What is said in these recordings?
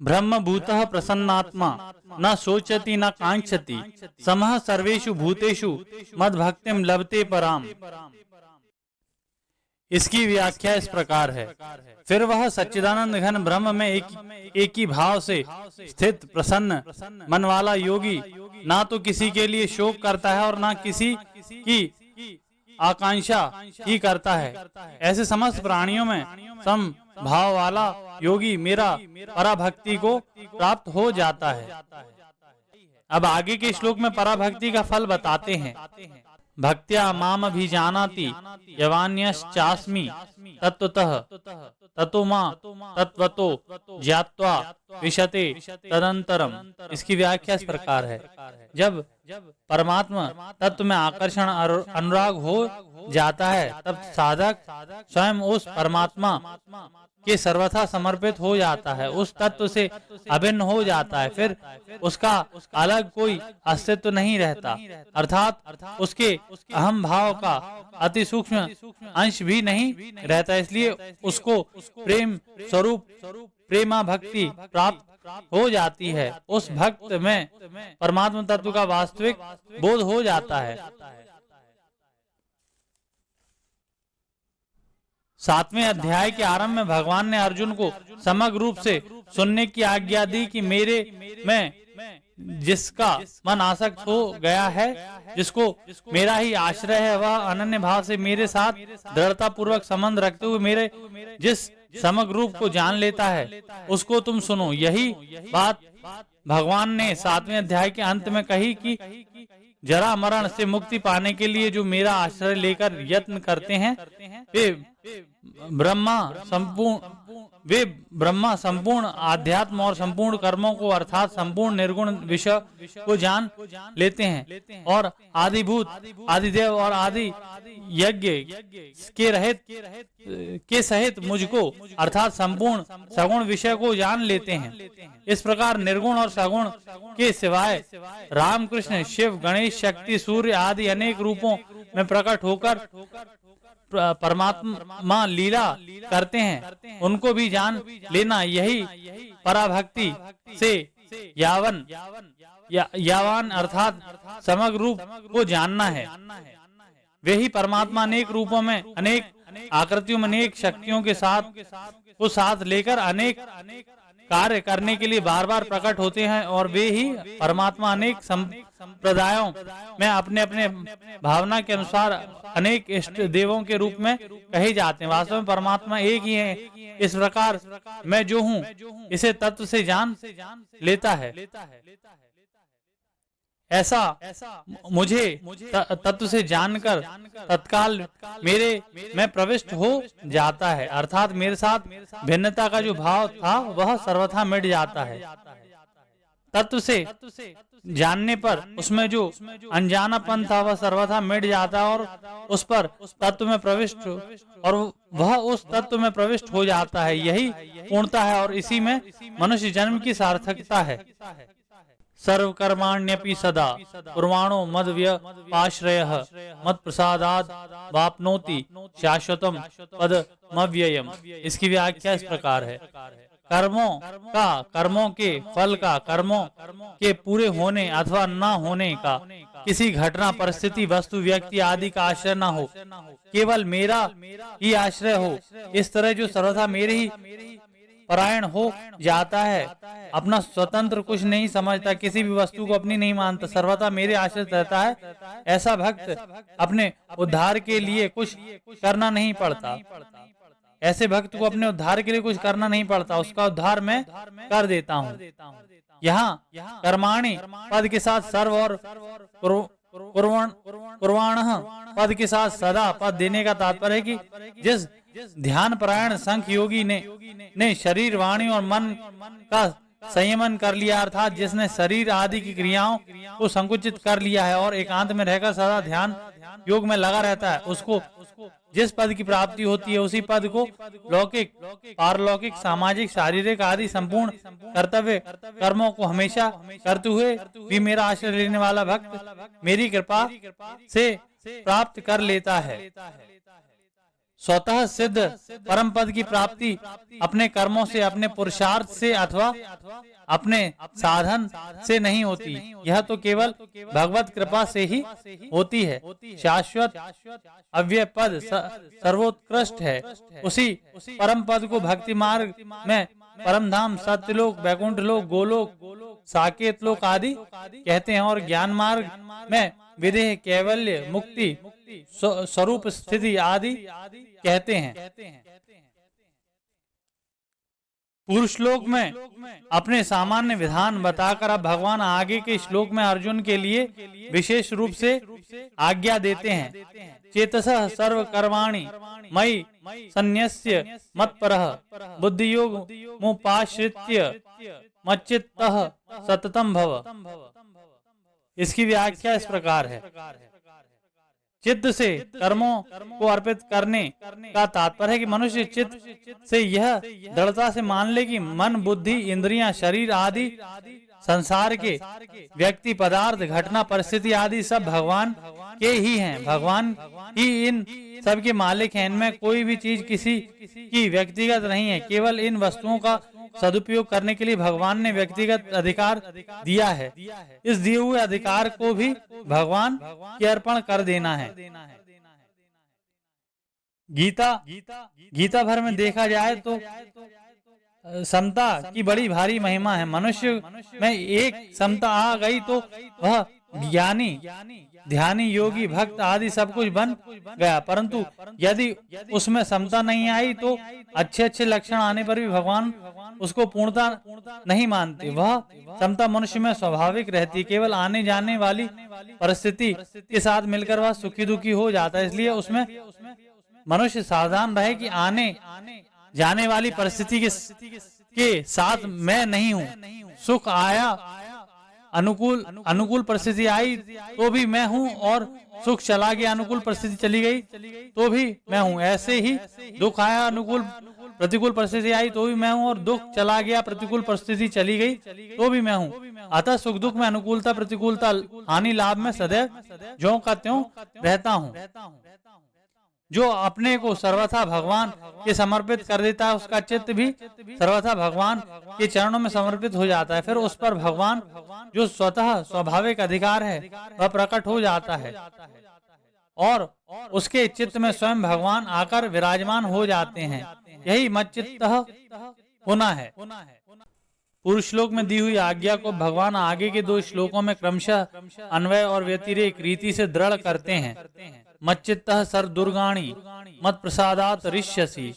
ब्रह्मभूतः प्रसन्नात्मा न शोचति न कांक्षति समः सर्वेषु भूतेषु मद्भक्तिं लभते पराम। इसकी व्याख्या इस प्रकार है। फिर वह सच्चिदानंद घन ब्रह्म में एक ही भाव से स्थित प्रसन्न मन वाला योगी ना तो किसी के लिए शोक करता है और ना किसी की आकांक्षा ही करता है। ऐसे समस्त प्राणियों में सम भाव वाला योगी मेरा पराभक्ति को प्राप्त हो जाता है। अब आगे के श्लोक में पराभक्ति का फल बताते हैं। भक्त्या माम अभिजानाति यवान्यश्चास्मि तत्वतः ततो मां तत्वतो ज्ञात्वा विशते तदंतरम। इसकी व्याख्या इस प्रकार है। जब परमात्मा तत्व में आकर्षण और अनुराग हो जाता है तब साधक स्वयं उस परमात्मा के सर्वथा समर्पित हो जाता है, उस तत्व से अभिन्न हो जाता है। फिर उसका अलग कोई अस्तित्व नहीं रहता, अर्थात उसके अहम भाव का अति सूक्ष्म अंश भी नहीं रहता। इसलिए उसको प्रेम स्वरूप प्रेमा भक्ति प्राप्त हो जाती है। उस भक्त में परमात्मा तत्व का वास्तविक बोध हो जाता है। 7वें अध्याय के आरंभ में भगवान ने अर्जुन को समग्र रूप से सुनने की आज्ञा दी कि मेरे में जिसका मन आसक्त हो गया है, जिसको मेरा ही आश्रय है, वह अनन्य भाव से मेरे साथ दृढ़ता पूर्वक संबंध रखते हुए मेरे जिस समग्र रूप को जान लेता है उसको तुम सुनो। यही बात भगवान ने 7वें अध्याय के अंत में कही कि जरा मरण से मुक्ति पाने के लिए जो मेरा आश्रय लेकर यत्न करते हैं वे ब्रह्मा संपूर्ण आध्यात्म और संपूर्ण कर्मों को अर्थात संपूर्ण निर्गुण विषय को जान लेते हैं और आदिभूत आदिदेव और आदि यज्ञ के सहित मुझको अर्थात संपूर्ण सगुण विषय को जान लेते हैं। इस प्रकार निर्गुण और सगुण के सिवाय रामकृष्ण शिव गणेश शक्ति सूर्य आदि अनेक रूपों में प्रकट होकर परमात्मा लीला करते हैं, उनको भी जान लेना। यही पराभक्ति से यावान अर्थात समग्र रूप को जानना है। वे ही परमात्मा अनेक रूपों में अनेक आकृतियों में अनेक शक्तियों के साथ लेकर अनेक कार्य करने के लिए बार बार प्रकट होते हैं और वे ही परमात्मा अनेक संप्रदायों में अपने अपने भावना के अनुसार अनेक इष्ट देवों के रूप में कहे जाते हैं। वास्तव में परमात्मा एक ही है। इस प्रकार मैं जो हूँ इसे तत्व से जान लेता है। ऐसा मुझे तत्व से जानकर तत्काल मेरे में प्रविष्ट हो जाता है, अर्थात मेरे साथ भिन्नता का जो भाव था वह सर्वथा मिट जाता है। तत्व से जानने पर उसमें जो अनजानापन था वह सर्वथा मिट जाता है और उस पर तत्व में प्रविष्ट और वह उस तत्व में प्रविष्ट हो जाता है। यही पूर्णता है और इसी में मनुष्य जन्म की सार्थकता है। सर्वकर्माण्यपि सदा कुर्वाणो मद्व्यपाश्रयः मत्प्रसादात् वाप्नोति शाश्वतम पदमव्ययम्। इसकी व्याख्या इस प्रकार है। कर्मों के फल का कर्मों के पूरे होने अथवा न होने का किसी घटना परिस्थिति वस्तु व्यक्ति आदि का आश्रय न हो, केवल मेरा ही आश्रय हो। इस तरह जो सर्वथा मेरे ही परायण हो जाता है, अपना स्वतंत्र कुछ नहीं समझता, किसी भी वस्तु को अपनी नहीं मानता, सर्वथा मेरे आश्रित रहता है, ऐसा भक्त अपने उद्धार के लिए कुछ करना नहीं पड़ता। ऐसे भक्त को अपने उद्धार के लिए कुछ करना नहीं पड़ता, उसका उद्धार मैं कर देता हूँ। यहाँ कर्माणि पद के साथ सर्व और कुर्वाणः पद के साथ सदा पद देने का तात्पर्य है कि जिस ध्यान परायण संख्य योगी ने शरीर वाणी और मन का संयमन कर लिया, अर्थात जिसने शरीर आदि की क्रियाओं को संकुचित कर लिया है और एकांत में रहकर सदा ध्यान योग में लगा रहता है, उसको जिस पद की प्राप्ति होती है उसी पद को लौकिक पारलौकिक सामाजिक शारीरिक आदि संपूर्ण कर्तव्य कर्मों को हमेशा करते हुए भी मेरा आश्रय लेने वाला भक्त मेरी कृपा से प्राप्त कर लेता है। स्वतः सिद्ध परम पद की प्राप्ति अपने कर्मों से, अपने पुरुषार्थ से अथवा अपने साधन से नहीं होती। यह तो केवल भगवत कृपा से ही होती है। शाश्वत अव्यय पद सर्वोत्कृष्ट है। उसी परम पद को भक्ति मार्ग में परम धाम, सत्यलोक, वैकुंठ लोक, गोलोक, साकेत लोक आदि कहते हैं, और ज्ञान मार्ग में विदेह, कैवल्य, मुक्ति, स्वरूप स्थिति आदि कहते हैं। पूर्व श्लोक में अपने सामान्य विधान बताकर अब भगवान आगे के श्लोक में अर्जुन के लिए विशेष रूप से आज्ञा देते हैं। चेतसः सर्व कर्माणि मयि सन्न्यस्य मत्परः बुद्धियोग मुपाश्रित्य मच्चित्तः सततं भव। इसकी व्याख्या इस प्रकार है। चित्त से कर्मों को अर्पित करने का तात्पर्य है कि मनुष्य चित्त से यह दृढ़ता से मान ले कि मन, बुद्धि, इंद्रियां, शरीर आदि संसार के व्यक्ति, पदार्थ, घटना, परिस्थिति आदि सब भगवान के ही हैं। भगवान ही इन सब के मालिक हैं। इनमें कोई भी चीज किसी की व्यक्तिगत नहीं है। केवल इन वस्तुओं का सदुपयोग करने के लिए भगवान ने व्यक्तिगत अधिकार दिया है। इस दिए हुए अधिकार को भी भगवान के अर्पण कर देना है। गीता भर में देखा जाए तो समता की बड़ी भारी महिमा है। मनुष्य में एक समता आ गई तो वह ज्ञानी, ध्यानी, योगी, भक्त आदि सब कुछ बन गया। परंतु यदि उसमें समता नहीं आई तो अच्छे अच्छे लक्षण आने पर भी भगवान उसको पूर्णता नहीं मानते। वह समता मनुष्य में स्वाभाविक रहती, केवल आने जाने वाली परिस्थिति के साथ मिलकर वह सुखी दुखी हो जाता है। इसलिए उसमें मनुष्य सावधान रहे कि आने जाने वाली परिस्थिति के साथ मैं नहीं हूँ। सुख आया, अनुकूल परिस्थिति आई तो भी मैं हूँ, और सुख चला गया, अनुकूल परिस्थिति चली गई तो भी मैं हूँ। ऐसे ही दुख आया, प्रतिकूल परिस्थिति आई तो भी मैं हूँ, और दुख चला गया, प्रतिकूल परिस्थिति चली गई तो भी मैं हूँ। अतः सुख दुख में, अनुकूलता प्रतिकूलता, हानि लाभ में सदैव ज्यों का त्यों रहता हूँ। जो अपने को सर्वथा भगवान के समर्पित कर देता है, उसका चित्त भी सर्वथा भगवान के चरणों में समर्पित हो जाता है। फिर उस पर भगवान जो स्वतः स्वाभाविक अधिकार है वह प्रकट हो जाता है, और उसके चित्त में स्वयं भगवान आकर विराजमान हो जाते हैं। यही मच्चित्तः होना है। पूर्व श्लोक में दी हुई आज्ञा को भगवान आगे के दो श्लोकों में क्रमशः अन्वय और व्यतिरेक रीति से दृढ़ करते हैं। मच्चित्तः सर्वदुर्गाणि मत प्रसादात ऋष्यसि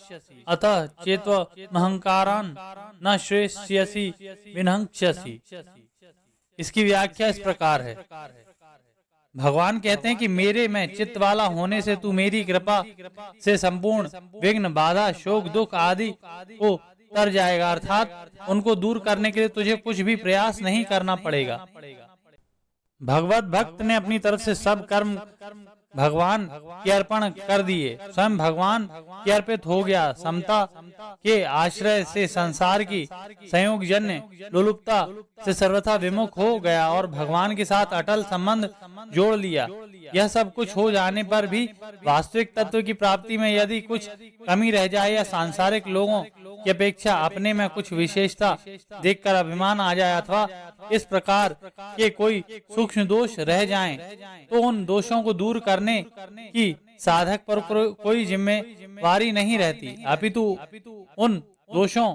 अतः चेत्वमहंकारान् न श्रेष्यसि विनङ्क्ष्यसि। इसकी व्याख्या इस प्रकार है। भगवान कहते हैं कि मेरे में चित्त वाला होने से तू मेरी कृपा से संपूर्ण विघ्न, बाधा, शोक, दुख आदि को तर जाएगा। अर्थात उनको दूर करने के लिए तुझे कुछ भी प्रयास नहीं करना पड़ेगा। भगवत भक्त ने अपनी तरफ से सब कर्म भगवान के अर्पण कर दिए, स्वयं भगवान के अर्पित हो गया। समता के आश्रय से संसार की संयोग जन्य लोलुपता से सर्वथा विमुख हो गया और भगवान के साथ अटल संबंध जोड़ लिया। यह सब कुछ हो जाने पर भी वास्तविक तत्व की प्राप्ति में यदि कुछ कमी रह जाए या सांसारिक लोगों की अपेक्षा अपने में कुछ विशेषता देखकर अभिमान आ जाए अथवा इस प्रकार के कोई सूक्ष्म दोष रह जाएं, तो उन दोषों को दूर करने की साधक पर कोई जिम्मेवारी नहीं रहती, अपितु उन दोषों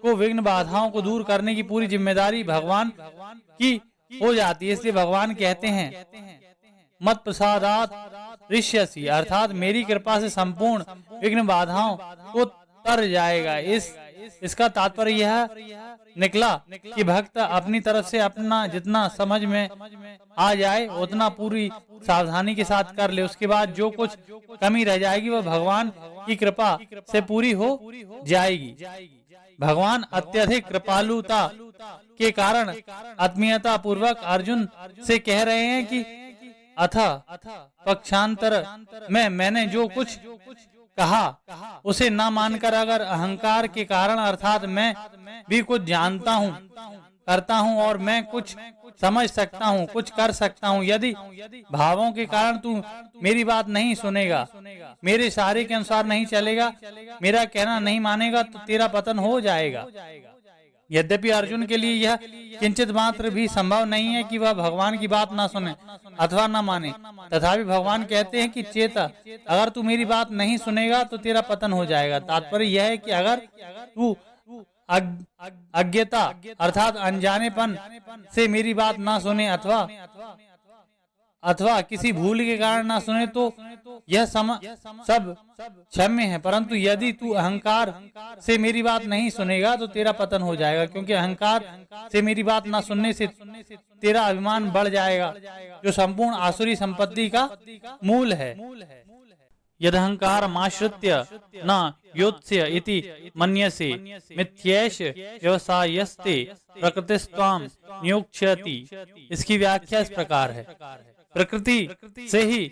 को विघ्न बाधाओं को दूर करने की पूरी जिम्मेदारी भगवान की हो जाती है। इसलिए भगवान कहते हैं मत प्रसादात ऋष्यसि, अर्थात मेरी कृपा से संपूर्ण विघ्न बाधाओं को तर जाएगा। इसका तात्पर्य यह निकला कि भक्त अपनी तरफ से अपना जितना समझ में आ जाए उतना पूरी सावधानी के साथ कर ले। उसके बाद जो कुछ कमी रह जाएगी वह भगवान की कृपा से पूरी हो जाएगी। भगवान अत्यधिक कृपालुता के कारण आत्मीयता पूर्वक अर्जुन से कह रहे हैं कि अथ पक्षांतर में मैंने जो कुछ कहा उसे न मानकर अगर अहंकार के कारण अर्थात मैं भी कुछ जानता हूँ करता हूँ और मैं कुछ समझ सकता हूँ, कुछ कर सकता हूँ। यदि भावों के कारण तू मेरी बात नहीं सुनेगा, मेरे इशारे के अनुसार नहीं चलेगा, मेरा कहना नहीं मानेगा, तो तेरा पतन हो जाएगा। यद्यपि अर्जुन के लिए यह किंचित मात्र भी संभव नहीं है कि वह भगवान की बात ना सुने अथवा न माने, तथापि भगवान कहते हैं कि चेता, अगर तू मेरी बात नहीं सुनेगा तो तेरा पतन हो जाएगा। तात्पर्य यह है कि अगर तू अज्ञता अर्थात अनजानेपन से मेरी बात ना सुने अथवा किसी भूल के कारण ना सुने तो यह सब क्षम्य है। परंतु यदि तू अहंकार से मेरी बात नहीं सुनेगा तो तेरा पतन हो जाएगा, क्योंकि अहंकार से मेरी बात ना सुनने से तेरा अभिमान बढ़ जाएगा, जो संपूर्ण आसुरी संपत्ति का मूल है। यदहंकार माश्रित्य न योत्स्य इति मन्यसे मिथ्यैष व्यवसायस्ते प्रकृतिस्त्वाम नियोक्ष्यति। इसकी व्याख्या इस प्रकार है, प्रकृति से ही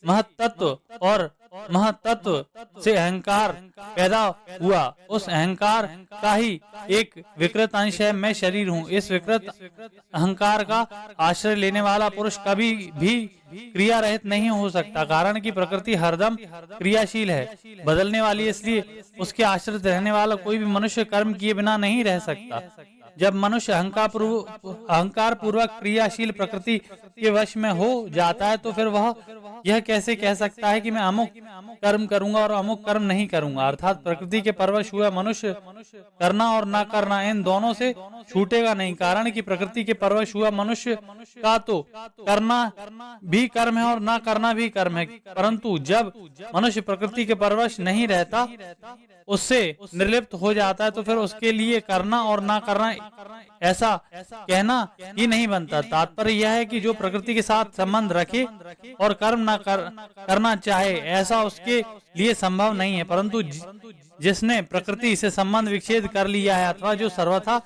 महत्तत्व और महत्तत्व से अहंकार पैदा हुआ, उस अहंकार का ही एक विकृत अंश है मैं शरीर हूँ। इस विकृत अहंकार का आश्रय लेने वाला पुरुष कभी भी क्रिया रहित नहीं हो सकता, कारण कि प्रकृति हरदम क्रियाशील है, बदलने वाली, इसलिए उसके आश्रित रहने वाला कोई भी मनुष्य कर्म किए बिना नहीं रह सकता। जब मनुष्य अहंकार पूर्वक क्रियाशील प्रकृति के वश में हो जाता है तो फिर वह यह कैसे कह सकता है कि मैं अमुक कर्म करूंगा और अमुक कर्म नहीं करूंगा। अर्थात प्रकृति के परवश हुआ मनुष्य करना और ना करना इन दोनों से छूटेगा नहीं, कारण कि प्रकृति के परवश हुआ मनुष्य का तो करना भी कर्म है और ना करना भी कर्म है। परंतु जब मनुष्य प्रकृति के परवश नहीं रहता, उससे निर्लिप्त हो जाता है, तो फिर उसके लिए करना और ना करना ऐसा कहना ही नहीं बनता। तात्पर्य यह है कि जो प्रकृति के साथ संबंध रखे और कर्म ना करना चाहे, ऐसा उसके लिए संभव नहीं है। परंतु जिसने प्रकृति से संबंध विच्छेद कर लिया है अथवा जो सर्वथा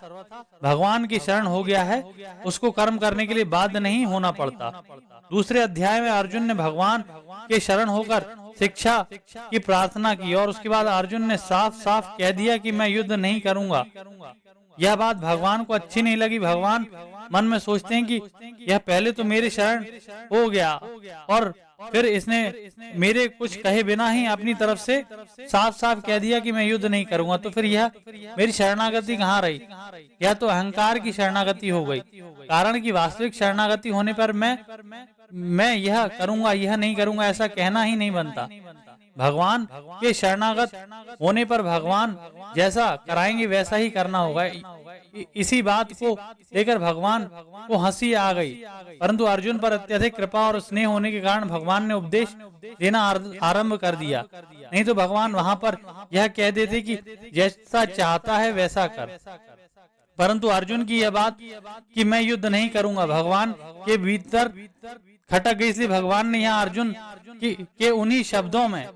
भगवान की शरण हो गया है, उसको कर्म करने के लिए बाध्य नहीं होना पड़ता। दूसरे अध्याय में अर्जुन ने भगवान के शरण होकर शिक्षा की प्रार्थना की और उसके बाद अर्जुन ने साफ साफ कह दिया कि मैं युद्ध नहीं करूंगा। यह बात भगवान को अच्छी नहीं लगी। भगवान मन में सोचते हैं कि यह पहले तो मेरे शरण हो गया और फिर इसने मेरे कुछ कहे बिना ही अपनी तरफ से साफ साफ कह दिया कि मैं युद्ध नहीं करूंगा, तो फिर यह मेरी शरणागति कहाँ रही? यह तो अहंकार की शरणागति हो गई, कारण कि वास्तविक शरणागति होने पर मैं यह करूंगा यह नहीं करूंगा ऐसा कहना ही नहीं बनता। भगवान के शरणागत होने पर भगवान जैसा कराएंगे वैसा ही करना होगा। इसी बात को लेकर भगवान को हंसी आ गई, परंतु अर्जुन पर अत्यधिक कृपा और स्नेह होने के कारण भगवान ने उपदेश देना आरंभ कर दिया। नहीं तो भगवान वहां पर यह कह देते कि जैसा चाहता है वैसा कर। परंतु अर्जुन की यह बात कि मैं युद्ध नहीं करूंगा भगवान के भीतर खटक गई, इसलिए भगवान ने यहाँ अर्जुन के उन्हीं शब्दों में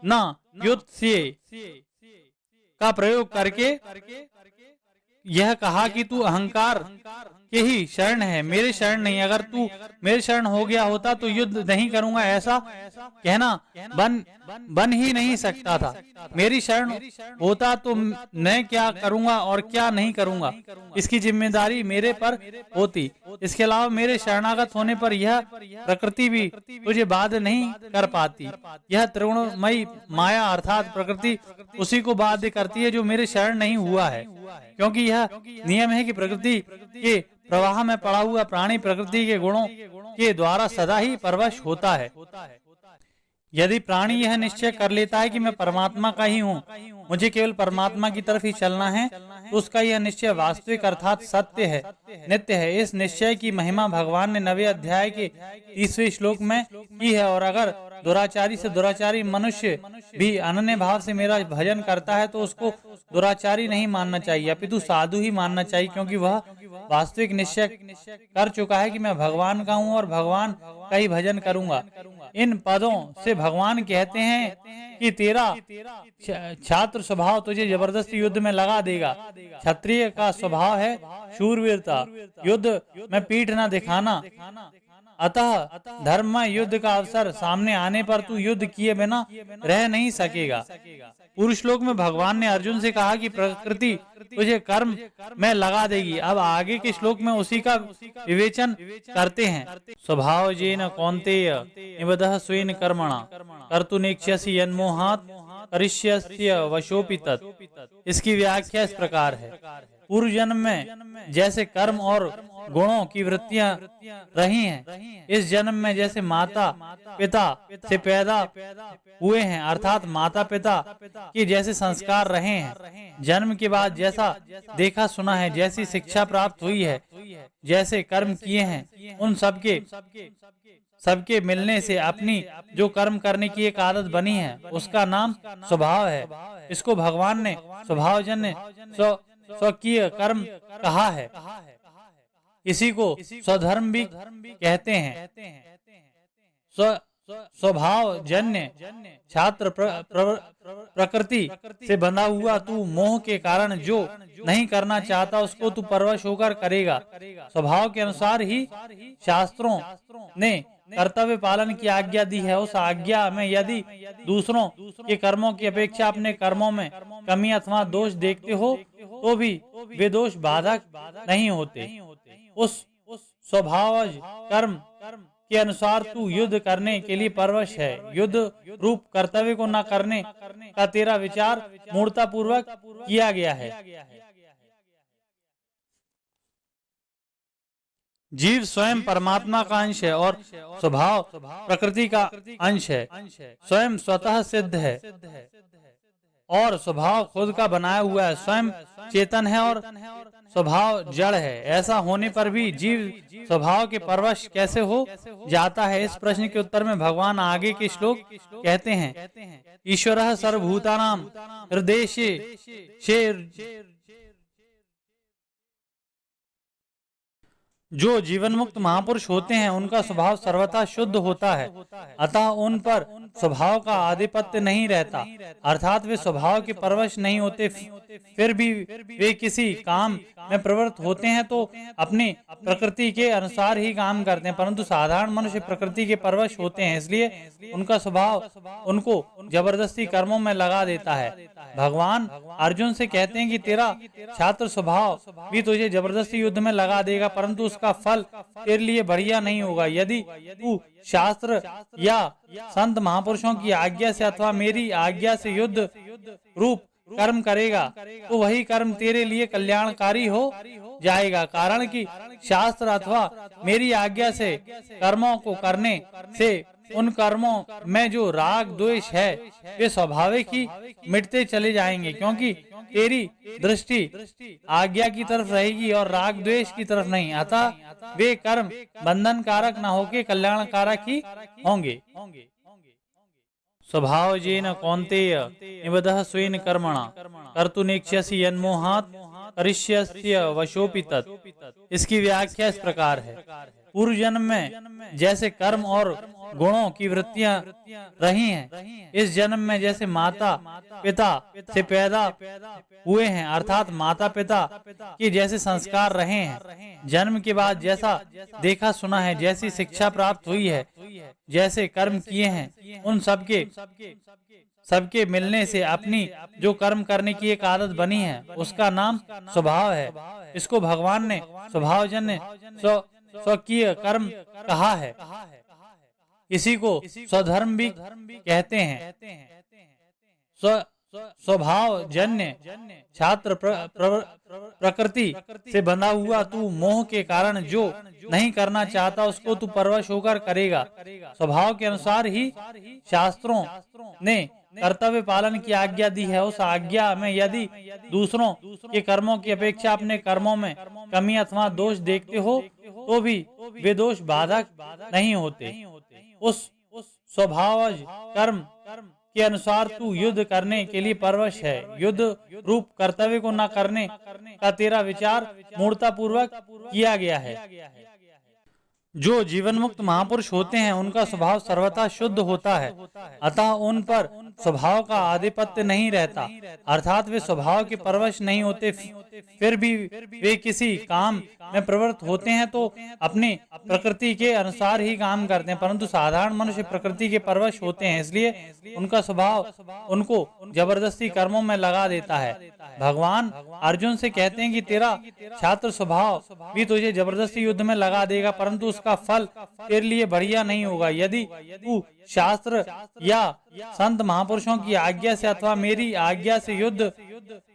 न युद्ध से का प्रयोग करके यह कहा कि तू अहंकार के ही शरण है, मेरे शरण नहीं। अगर तू मेरे शरण हो गया होता तो युद्ध नहीं करूंगा ऐसा कहना बन ही नहीं सकता था। मेरी शरण होता तो मैं क्या करूंगा और क्या नहीं करूंगा इसकी जिम्मेदारी मेरे पर होती। इसके अलावा मेरे शरणागत होने पर यह प्रकृति भी तुझे बाध्य नहीं कर पाती। यह त्रिगुणमयी माया अर्थात प्रकृति उसी को बाध्य करती है जो मेरे शरण नहीं हुआ है, क्योंकि यह नियम है कि प्रकृति के प्रवाह में पड़ा हुआ प्राणी प्रकृति के गुणों के द्वारा सदा ही परवश होता है। यदि प्राणी यह निश्चय कर लेता है कि मैं परमात्मा का ही हूँ, मुझे केवल परमात्मा की तरफ ही चलना है, तो उसका यह निश्चय वास्तविक अर्थात सत्य है, नित्य है। इस निश्चय की महिमा भगवान ने 9वें अध्याय के 30वें श्लोक में की है। और अगर दुराचारी से दुराचारी मनुष्य भी अनन्य भाव से मेरा भजन करता है तो उसको दुराचारी नहीं मानना चाहिए, अपितु साधु ही मानना चाहिए, क्योंकि वह वास्तविक निश्चय कर चुका है कि मैं भगवान का हूँ और भगवान का ही भजन करूंगा। इन पदों से भगवान कहते हैं कि तेरा छात्र स्वभाव तुझे जबरदस्ती युद्ध में लगा देगा। क्षत्रिय का स्वभाव है शूरवीरता, युद्ध में पीठ न दिखाना, अतः धर्म में युद्ध का अवसर सामने आने पर तू युद्ध किए बिना रह नहीं सकेगा। पुरुष श्लोक में भगवान ने अर्जुन से कहा कि प्रकृति तुझे कर्म में लगा देगी। अब आगे के श्लोक में उसी का विवेचन करते हैं। स्वभाव जेन कौन्तेय निबद्धः स्वेन कर्मणा कर्तुनेच्छसि यन्मोहात् करिष्यस्य वशोऽपि तत्। इसकी व्याख्या इस प्रकार है। पूर्व जन्म में जैसे कर्म और गुणों की वृत्तियां रही हैं, इस जन्म में जैसे माता पिता से पैदा हुए हैं, अर्थात माता पिता के जैसे संस्कार रहे हैं, जन्म के बाद जैसा देखा सुना है, जैसी शिक्षा प्राप्त हुई है, जैसे कर्म किए हैं, उन सबके मिलने से अपनी जो कर्म करने की एक आदत बनी है, उसका नाम स्वभाव है। इसको भगवान ने स्वभावजन्य स्वकीय कर्म कहा है। इसी को स्वधर्म भी कहते हैं। स्वभाव जन्य छात्र प्रकृति से बंधा हुआ तू मोह के कारण जो नहीं करना चाहता उसको तू परवश होकर करेगा। स्वभाव के अनुसार ही शास्त्रों ने कर्तव्य पालन की आज्ञा दी है। उस आज्ञा में यदि दूसरों के कर्मों की अपेक्षा अपने कर्मों में कमी अथवा दोष देखते हो तो भी वे दोष बाधक नहीं होते। उस स्वभावज कर्म के अनुसार तू युद्ध करने के लिए परवश है। युद्ध रूप कर्तव्य को न करने का तेरा विचार मूर्ता पूर्वक किया गया है। जीव स्वयं परमात्मा का अंश है और स्वभाव प्रकृति का अंश है। स्वयं स्वतः सिद्ध है और स्वभाव खुद का बनाया हुआ है। स्वयं चेतन है और स्वभाव जड़ है। ऐसा होने पर भी जीव स्वभाव के परवश कैसे हो जाता है? इस प्रश्न के उत्तर में भगवान आगे के श्लोक कहते हैं। ईश्वरः सर्वभूतानां हृदयेषु। जो जीवन मुक्त महापुरुष होते हैं उनका स्वभाव सर्वथा शुद्ध होता है, अतः उन पर स्वभाव का आधिपत्य नहीं रहता, अर्थात वे स्वभाव के परवश नहीं होते। फिर भी वे किसी काम में प्रवृत्त होते हैं तो अपनी प्रकृति के अनुसार ही काम करते हैं, परंतु साधारण मनुष्य प्रकृति के परवश होते हैं, इसलिए उनका स्वभाव उनको जबरदस्ती कर्मों में लगा देता है। भगवान अर्जुन से कहते हैं कि तेरा छात्र स्वभाव भी तुझे जबरदस्ती युद्ध में लगा देगा, परंतु उसका फल तेरे लिए बढ़िया नहीं होगा। यदि तू शास्त्र या संत महापुरुषों की आज्ञा से अथवा मेरी आज्ञा से युद्ध रूप कर्म करेगा तो वही कर्म तेरे लिए कल्याणकारी हो जाएगा, कारण कि शास्त्र अथवा मेरी आज्ञा से कर्मों को करने से उन कर्मों में जो राग द्वेष है वे स्वाभाविक ही मिटते चले जाएंगे, क्योंकि तेरी दृष्टि आज्ञा की तरफ रहेगी और राग द्वेष की तरफ नहीं। अतः वे कर्म बंधन कारक न होके कल्याणकारक ही होंगे। स्वभाव जेन कौन्तेय निबद्धः स्वेन कर्मणा कर्तुनेच्छसि यन्मोहात् करिष्यस्य वशोऽपि तत्। इसकी व्याख्या इस प्रकार है। पूर्व जन्म में जैसे कर्म और गुणों की वृत्तियां रही हैं, इस जन्म में जैसे माता पिता से पैदा हुए हैं, अर्थात माता पिता के जैसे संस्कार रहे हैं, जन्म के बाद जैसा देखा सुना है, जैसी शिक्षा प्राप्त हुई है, जैसे कर्म किए हैं, उन सबके मिलने से अपनी जो कर्म करने की एक आदत बनी है, उसका नाम स्वभाव है। इसको भगवान ने स्वभावजन्य स्वकीय कर्म कहा है। इसी को स्वधर्म भी कहते हैं। स्वभाव जन्य छात्र प्रकृति से बंधा हुआ तू मोह के कारण जो नहीं करना चाहता उसको तू परवश होकर करेगा। स्वभाव के अनुसार ही शास्त्रों ने कर्तव्य पालन की आज्ञा दी है। उस आज्ञा में यदि दूसरों के कर्मों की अपेक्षा अपने कर्मों में कमी अथवा दोष देखते हो तो भी वे दोष बाधक नहीं होते। उस स्वभावज कर्म के अनुसार तू युद्ध करने के लिए परवश है। युद्ध रूप कर्तव्य को न करने का तेरा विचार मूर्ता पूर्वक किया गया है। जो जीवन मुक्त महापुरुष होते हैं उनका स्वभाव सर्वथा शुद्ध होता है, अतः उन पर स्वभाव का आधिपत्य नहीं रहता, अर्थात वे स्वभाव के परवश नहीं होते, फिर भी वे किसी काम में प्रवृत्त होते हैं तो अपने प्रकृति के अनुसार ही काम करते हैं, परंतु साधारण मनुष्य प्रकृति के परवश होते हैं, इसलिए उनका स्वभाव उनको जबरदस्ती कर्मों में लगा देता है। भगवान अर्जुन से कहते हैं कि तेरा छात्र स्वभाव भी तुझे जबरदस्ती युद्ध में लगा देगा, परंतु उसका फल तेरे लिए बढ़िया नहीं होगा। यदि तू शास्त्र या संत महापुरुषों की आज्ञा से अथवा मेरी आज्ञा से युद्ध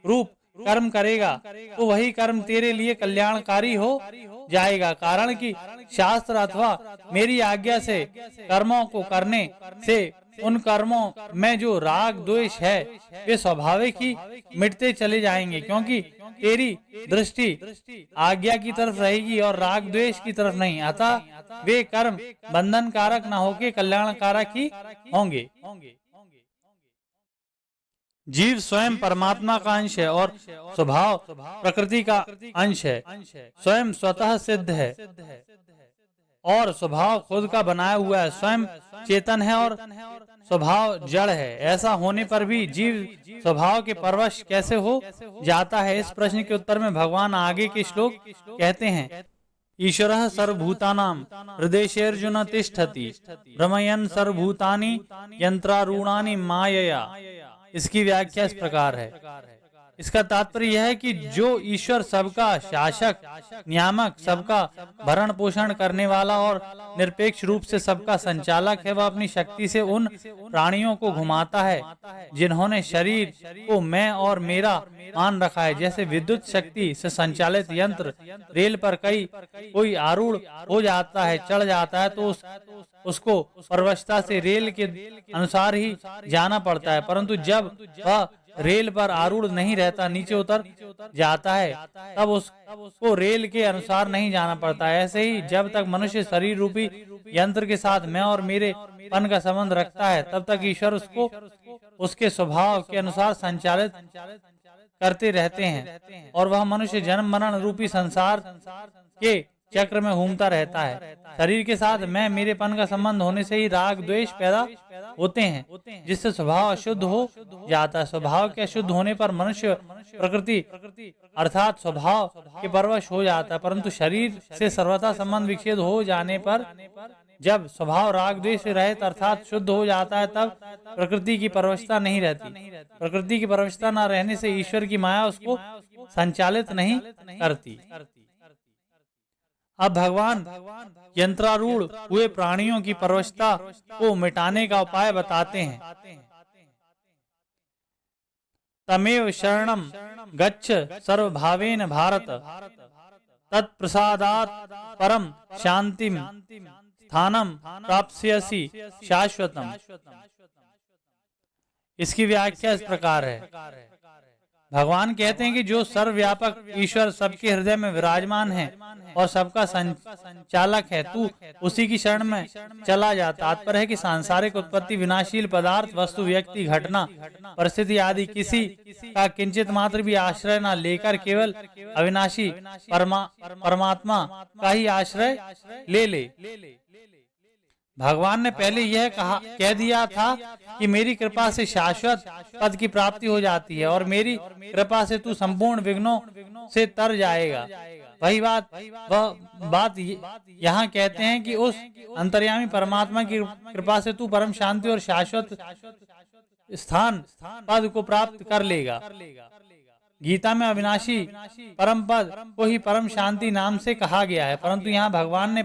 रूप कर्म करेगा तो वही कर्म तेरे लिए कल्याणकारी हो जाएगा, कारण कि शास्त्र अथवा मेरी आज्ञा से कर्मों को करने से उन कर्मों में जो राग द्वेष है वे स्वाभाविक ही मिटते चले जाएंगे, क्योंकि तेरी दृष्टि आज्ञा की तरफ रहेगी और राग द्वेष की तरफ नहीं। अतः वे कर्म बंधन कारक न होके कल्याणकारक ही होंगे। जीव स्वयं परमात्मा का अंश है और स्वभाव प्रकृति का अंश है। स्वयं स्वतः सिद्ध है और स्वभाव खुद का बनाया हुआ है। स्वयं चेतन है और स्वभाव जड़ है। ऐसा होने पर भी जीव स्वभाव के परवश कैसे हो जाता है? इस प्रश्न के उत्तर में भगवान आगे के श्लोक कहते हैं, ईश्वरः सर्वभूतानां हृदयेऽर्जुन तिष्ठति भ्रमयन् सर्वभूतानि यंत्रारूढ़ानि मायया। इसकी व्याख्या इस प्रकार है। इसका तात्पर्य यह है कि जो ईश्वर सबका शासक, नियामक, सबका भरण पोषण करने वाला और निरपेक्ष रूप से सबका संचालक है, वह अपनी शक्ति से उन प्राणियों को घुमाता है जिन्होंने शरीर को मैं और मेरा मान रखा है। जैसे विद्युत शक्ति से संचालित यंत्र रेल पर कोई आरूढ़ हो जाता है, चढ़ जाता है, तो उसको परवशता से रेल के अनुसार ही जाना पड़ता है, परंतु जब वह रेल पर आरूढ़ नहीं रहता, नीचे उतर जाता है, तब उसको रेल के अनुसार नहीं जाना पड़ता है। ऐसे ही जब तक मनुष्य शरीर रूपी यंत्र के साथ मैं और मेरे पन का संबंध रखता है, तब तक ईश्वर उसको उसके स्वभाव के अनुसार संचालित करते रहते हैं और वह मनुष्य जन्म मरण रूपी संसार के चक्र में घूमता रहता है। शरीर के साथ मैं मेरेपन का संबंध होने से ही राग द्वेष पैदा होते हैं, जिससे स्वभाव अशुद्ध हो जाता है। स्वभाव के अशुद्ध होने पर मनुष्य प्रकृति अर्थात स्वभाव के परवश हो जाता है, परंतु शरीर से सर्वथा संबंध विच्छेद हो जाने पर जब स्वभाव राग द्वेष से रहित अर्थात शुद्ध हो जाता है, तब प्रकृति की परवशता नहीं रहती। प्रकृति की परवशता न रहने से ईश्वर की माया उसको संचालित नहीं करती। अब भगवान यंत्रारूढ़ हुए प्राणियों की परवशता को मिटाने का उपाय बताते हैं। तमेव शरणम गच्छ सर्वभावेन भारत तत्प्रसादात् परम शांतिम स्थानम प्राप्स्यसि शाश्वतम। इसकी व्याख्या इस प्रकार है। भगवान कहते हैं कि जो सर्वव्यापक ईश्वर सबके हृदय में विराजमान है और सबका संचालक है, तू उसी की शरण में चला जा। तात्पर्य है कि सांसारिक उत्पत्ति, विनाशील पदार्थ, वस्तु, व्यक्ति, घटना, परिस्थिति आदि किसी का किंचित मात्र भी आश्रय न लेकर केवल अविनाशी परमात्मा का ही आश्रय ले। भगवान ने पहले यह कह दिया था कि मेरी कृपा से शाश्वत पद की प्राप्ति हो जाती है और मेरी कृपा से तू संपूर्ण विघ्नों से तर जाएगा। वह बात यहाँ कहते हैं कि उस अंतर्यामी परमात्मा की कृपा से तू परम शांति और शाश्वत स्थान पद को प्राप्त कर लेगा। गीता में अविनाशी परम पद को ही परम शांति नाम से कहा गया है, परंतु यहाँ भगवान ने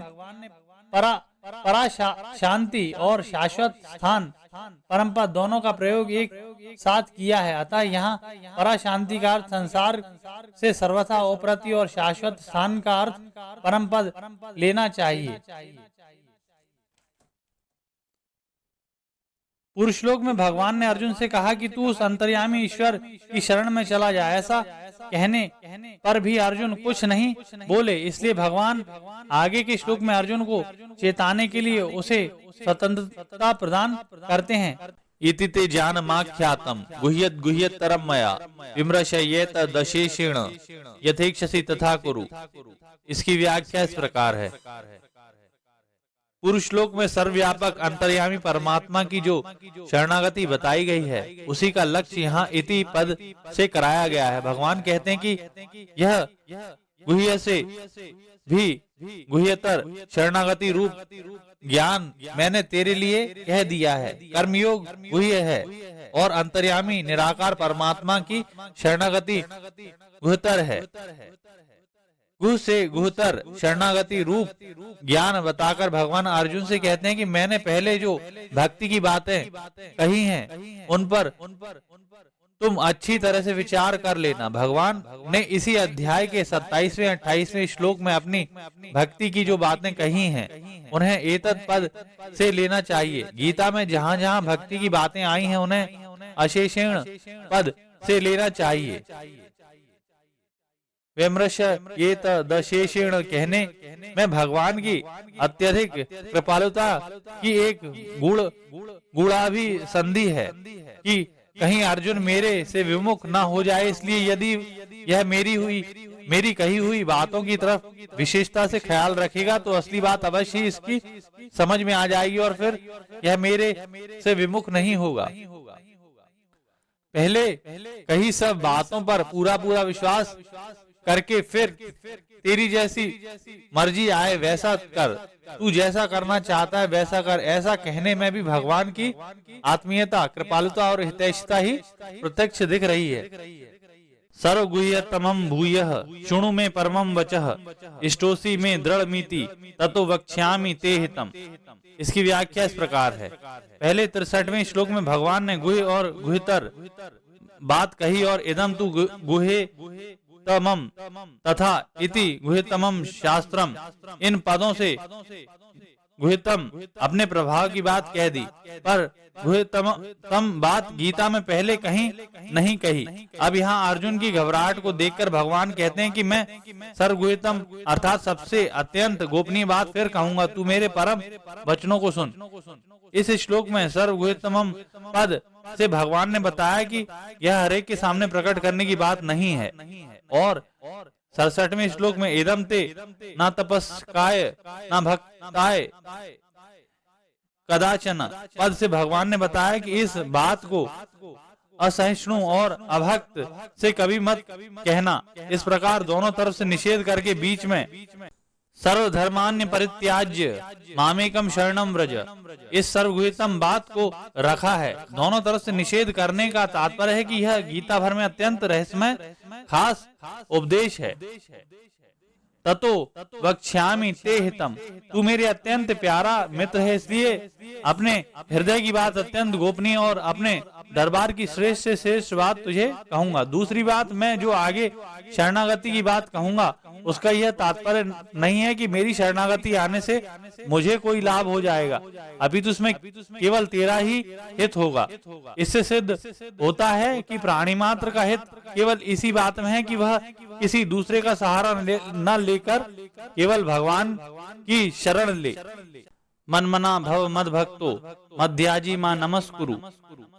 परा शांति और शाश्वत स्थान परम पद दोनों का प्रयोग एक साथ किया है। अतः यहाँ परा शांति का अर्थ संसार से सर्वथा अप्रति और शाश्वत स्थान का अर्थ परम पद लेना चाहिए। पूर्व श्लोक में भगवान ने अर्जुन से कहा कि तू उस अंतर्यामी ईश्वर की शरण में चला जा। ऐसा कहने पर भी अर्जुन कुछ नहीं बोले, इसलिए भगवान आगे के श्लोक में अर्जुन को चेताने के लिए उसे स्वतंत्रता प्रदान करते हैं। इति ते ज्ञानमाख्यातम् गुह्यत् गुह्यतरम् मया विमृशयेत दशेषेण यथेक्षसि तथा कुरु। इसकी व्याख्या इस प्रकार है। पूर्व श्लोक में सर्वव्यापक अंतर्यामी परमात्मा की जो शरणागति बताई गई है उसी का लक्ष्य यहाँ इति पद से कराया गया है। भगवान कहते हैं कि यह गुह्य से भी गुह्यतर शरणागति रूप ज्ञान मैंने तेरे लिए कह दिया है। कर्मयोग गुह्य है और अंतर्यामी निराकार परमात्मा की शरणागति गुह्यतर है। गुह से गुहतर शरणागति रूप ज्ञान बताकर भगवान अर्जुन से कहते हैं कि मैंने पहले जो भक्ति की बातें कही हैं उन पर तुम अच्छी तरह से विचार कर लेना। भगवान ने इसी अध्याय के 27वें 28वें श्लोक में अपनी भक्ति की जो बातें कही हैं उन्हें एतत् पद से लेना चाहिए। गीता में जहाँ जहाँ भक्ति की बातें आई हैं उन्हें अशेषेण पद से लेना चाहिए। विमर्श ये दशेषेण कहने में भगवान की अत्यधिक कृपालुता की एक गुणाभि संधि है कि कहीं अर्जुन मेरे से विमुख न हो जाए, इसलिए यदि यह मेरी कही हुई बातों की तरफ विशेषता से ख्याल रखेगा तो असली बात अवश्य ही इसकी समझ में आ जाएगी और फिर यह मेरे से विमुख नहीं होगा। पहले कही सब बातों पर पूरा विश्वास करके फिर तेरी जैसी मर्जी आए वैसा कर, तू जैसा करना चाहता है वैसा कर, ऐसा कहने में भी भगवान की आत्मीयता, कृपालुता और हितैषिता ही प्रत्यक्ष दिख रही है। सर्वगुह्यतमं भूयः शृणु में परमं वचः इष्टोसी में दृढ़मिति ततो वक्ष्यामि ते हितम्। इसकी व्याख्या इस प्रकार है। पहले 63वें श्लोक में भगवान ने गुह्य और गुह्यतर बात कही और इदम तु गुहे तमम तथा इति गुह्यतमम शास्त्रम, इन पदों से गुह्यतम अपने प्रभाव की बात कह दी, पर गुह्यतम बात गीता में पहले कहीं नहीं कही। अब यहाँ अर्जुन की घबराहट को देखकर भगवान कहते हैं कि मैं सर्वगुह्यतम अर्थात सबसे अत्यंत गोपनीय बात फिर कहूंगा, तू मेरे परम वचनों को सुन। इस श्लोक में सर्वगुह्यतमम पद से भगवान ने बताया कि यह हरेक के सामने प्रकट करने की बात नहीं है। और 67वें श्लोक में इदम ते न तपस्काय न भक्ताय कदाचन पद से भगवान ने बताया कि इस बात को असहिष्णु और अभक्त से कभी मत कहना। इस प्रकार दोनों तरफ से निषेध करके बीच में सर्वधर्मान्य परित्याज्य मामेकम शरणम व्रज, इस सर्वगुह्यतम बात को रखा है। दोनों तरफ से निषेध करने का तात्पर्य है कि यह गीता भर में अत्यंत रहस्यमय खास उपदेश है। ततो वक्ष्यामि ते हितम, तू मेरे अत्यंत प्यारा मित्र है, इसलिए अपने हृदय की बात अत्यंत गोपनीय और अपने दरबार की श्रेष्ठ से श्रेष्ठ बात तुझे कहूंगा। दूसरी बात, मैं जो आगे शरणागति की बात कहूंगा उसका यह तात्पर्य नहीं है कि मेरी शरणागति आने से मुझे कोई लाभ हो जाएगा, अभी तो उसमें केवल तेरा ही हित होगा। इससे सिद्ध होता है कि प्राणी मात्र का हित केवल इसी बात में है कि वह किसी दूसरे का सहारा न लेकर केवल भगवान की शरण ले। मनमना भव मद भक्तो मध्याजी मां नमस्कुरु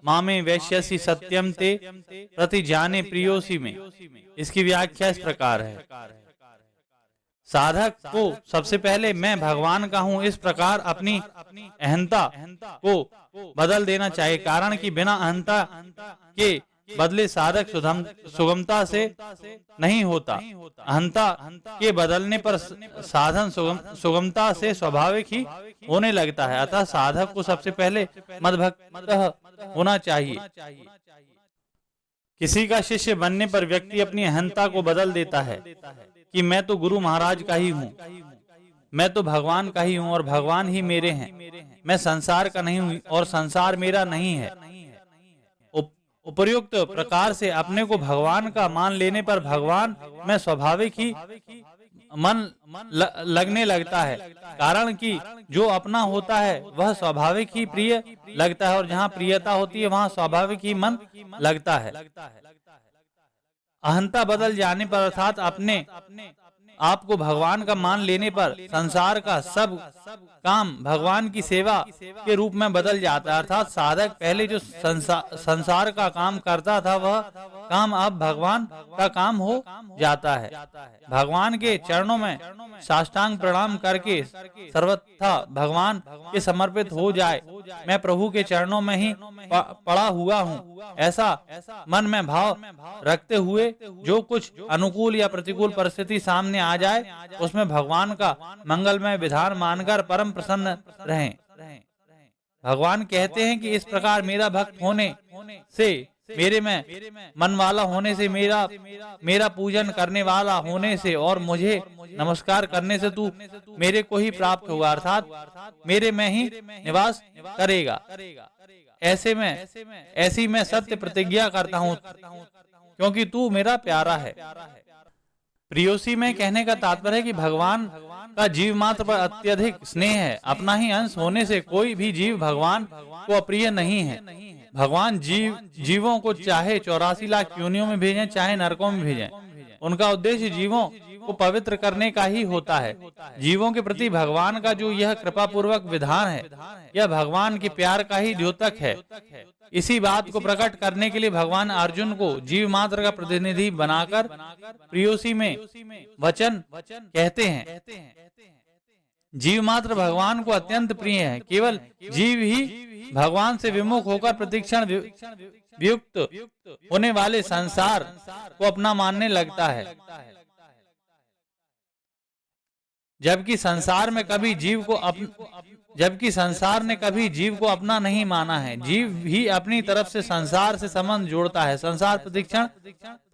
मामे वैश्यसी सत्यम ते प्रति जाने प्रियोसी में। इसकी व्याख्या इस प्रकार है। साधक को सबसे पहले मैं भगवान का हूँ इस प्रकार अपनी अहंता को बदल देना चाहिए, कारण कि बिना अहंता के बदले साधक सुगमता से नहीं होता। अहंता के बदलने पर साधन सुगमता से स्वाभाविक ही होने लगता है। अतः साधक को सबसे पहले मद्भक्त होना चाहिए। किसी का शिष्य बनने पर व्यक्ति अपनी अहंता को बदल देता है कि मैं तो गुरु महाराज का ही हूँ, मैं तो भगवान का ही हूँ और भगवान ही मेरे हैं, मैं संसार का नहीं हूँ और संसार मेरा नहीं है। उपर्युक्त प्रकार से अपने को भगवान का मान लेने पर भगवान में स्वाभाविक ही मन लगने लगता है, कारण कि जो अपना होता है वह स्वाभाविक ही प्रिय लगता है और जहाँ प्रियता होती है वहाँ स्वाभाविक ही मन लगता है। अहंता बदल जाने पर अर्थात अपने आपको भगवान का मान लेने पर संसार का सब काम भगवान की सेवा के रूप में बदल जाता है। अर्थात साधक पहले जो संसार का काम करता था वह काम अब भगवान का काम हो जाता है। भगवान के चरणों में साष्टांग प्रणाम करके सर्वथा भगवान के समर्पित हो जाए। मैं प्रभु के चरणों में ही पड़ा हुआ हूँ, ऐसा मन में भाव रखते हुए जो कुछ अनुकूल या प्रतिकूल परिस्थिति सामने आ जाए उसमें भगवान का मंगलमय विधान मानकर परम प्रसन्न रहें। भगवान कहते हैं कि इस प्रकार मेरा भक्त होने से, मेरे में मन वाला होने से, मेरा पूजन करने वाला होने से और मुझे नमस्कार करने से तू मेरे को ही प्राप्त होगा, अर्थात मेरे में ही निवास करेगा। ऐसी मैं सत्य प्रतिज्ञा करता हूँ क्योंकि तू मेरा प्यारा है। प्रियोसी में कहने का तात्पर्य है कि भगवान का जीव मात्र पर अत्यधिक स्नेह है। अपना ही अंश होने से कोई भी जीव भगवान को अप्रिय नहीं है। भगवान जीवों को चाहे 84 लाख योनियों में भेजें, चाहे नरकों में भेजें, उनका उद्देश्य जीवों को पवित्र करने का ही होता है। जीवों के प्रति भगवान का जो यह कृपा पूर्वक विधान है, यह भगवान के प्यार का ही द्योतक है। इसी बात को प्रकट करने के लिए भगवान अर्जुन को जीव मात्र का प्रतिनिधि बनाकर प्रियोसी में वचन कहते हैं। जीव मात्र भगवान को अत्यंत प्रिय है। केवल जीव ही भगवान से विमुख होकर प्रतिक्षण वियुक्त होने वाले संसार को अपना मानने लगता है, जबकि संसार ने कभी जीव को अपना नहीं माना है। जीव ही अपनी तरफ से संसार से संबंध जोड़ता है। संसार प्रतिक्षण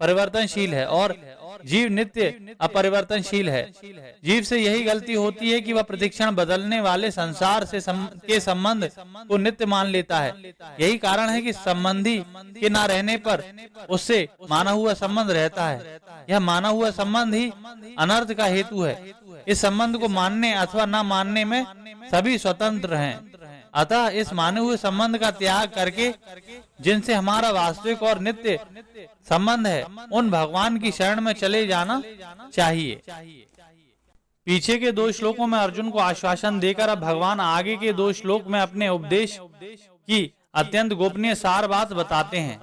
परिवर्तनशील है और जीव नित्य अपरिवर्तनशील है। जीव से यही गलती होती है कि वह प्रतिक्षण बदलने वाले संसार से के संबंध को नित्य मान लेता है। यही कारण है कि संबंधी के न रहने पर उससे माना हुआ संबंध रहता है। यह माना हुआ संबंध ही अनर्थ का हेतु है। इस संबंध को मानने अथवा न मानने में सभी स्वतंत्र हैं। अतः इस माने हुए संबंध का त्याग करके जिनसे हमारा वास्तविक और नित्य संबंध है, उन भगवान की शरण में चले जाना चाहिए। पीछे के 2 श्लोकों में अर्जुन को आश्वासन देकर अब भगवान आगे के 2 श्लोक में अपने उपदेश की अत्यंत गोपनीय सार बात बताते हैं।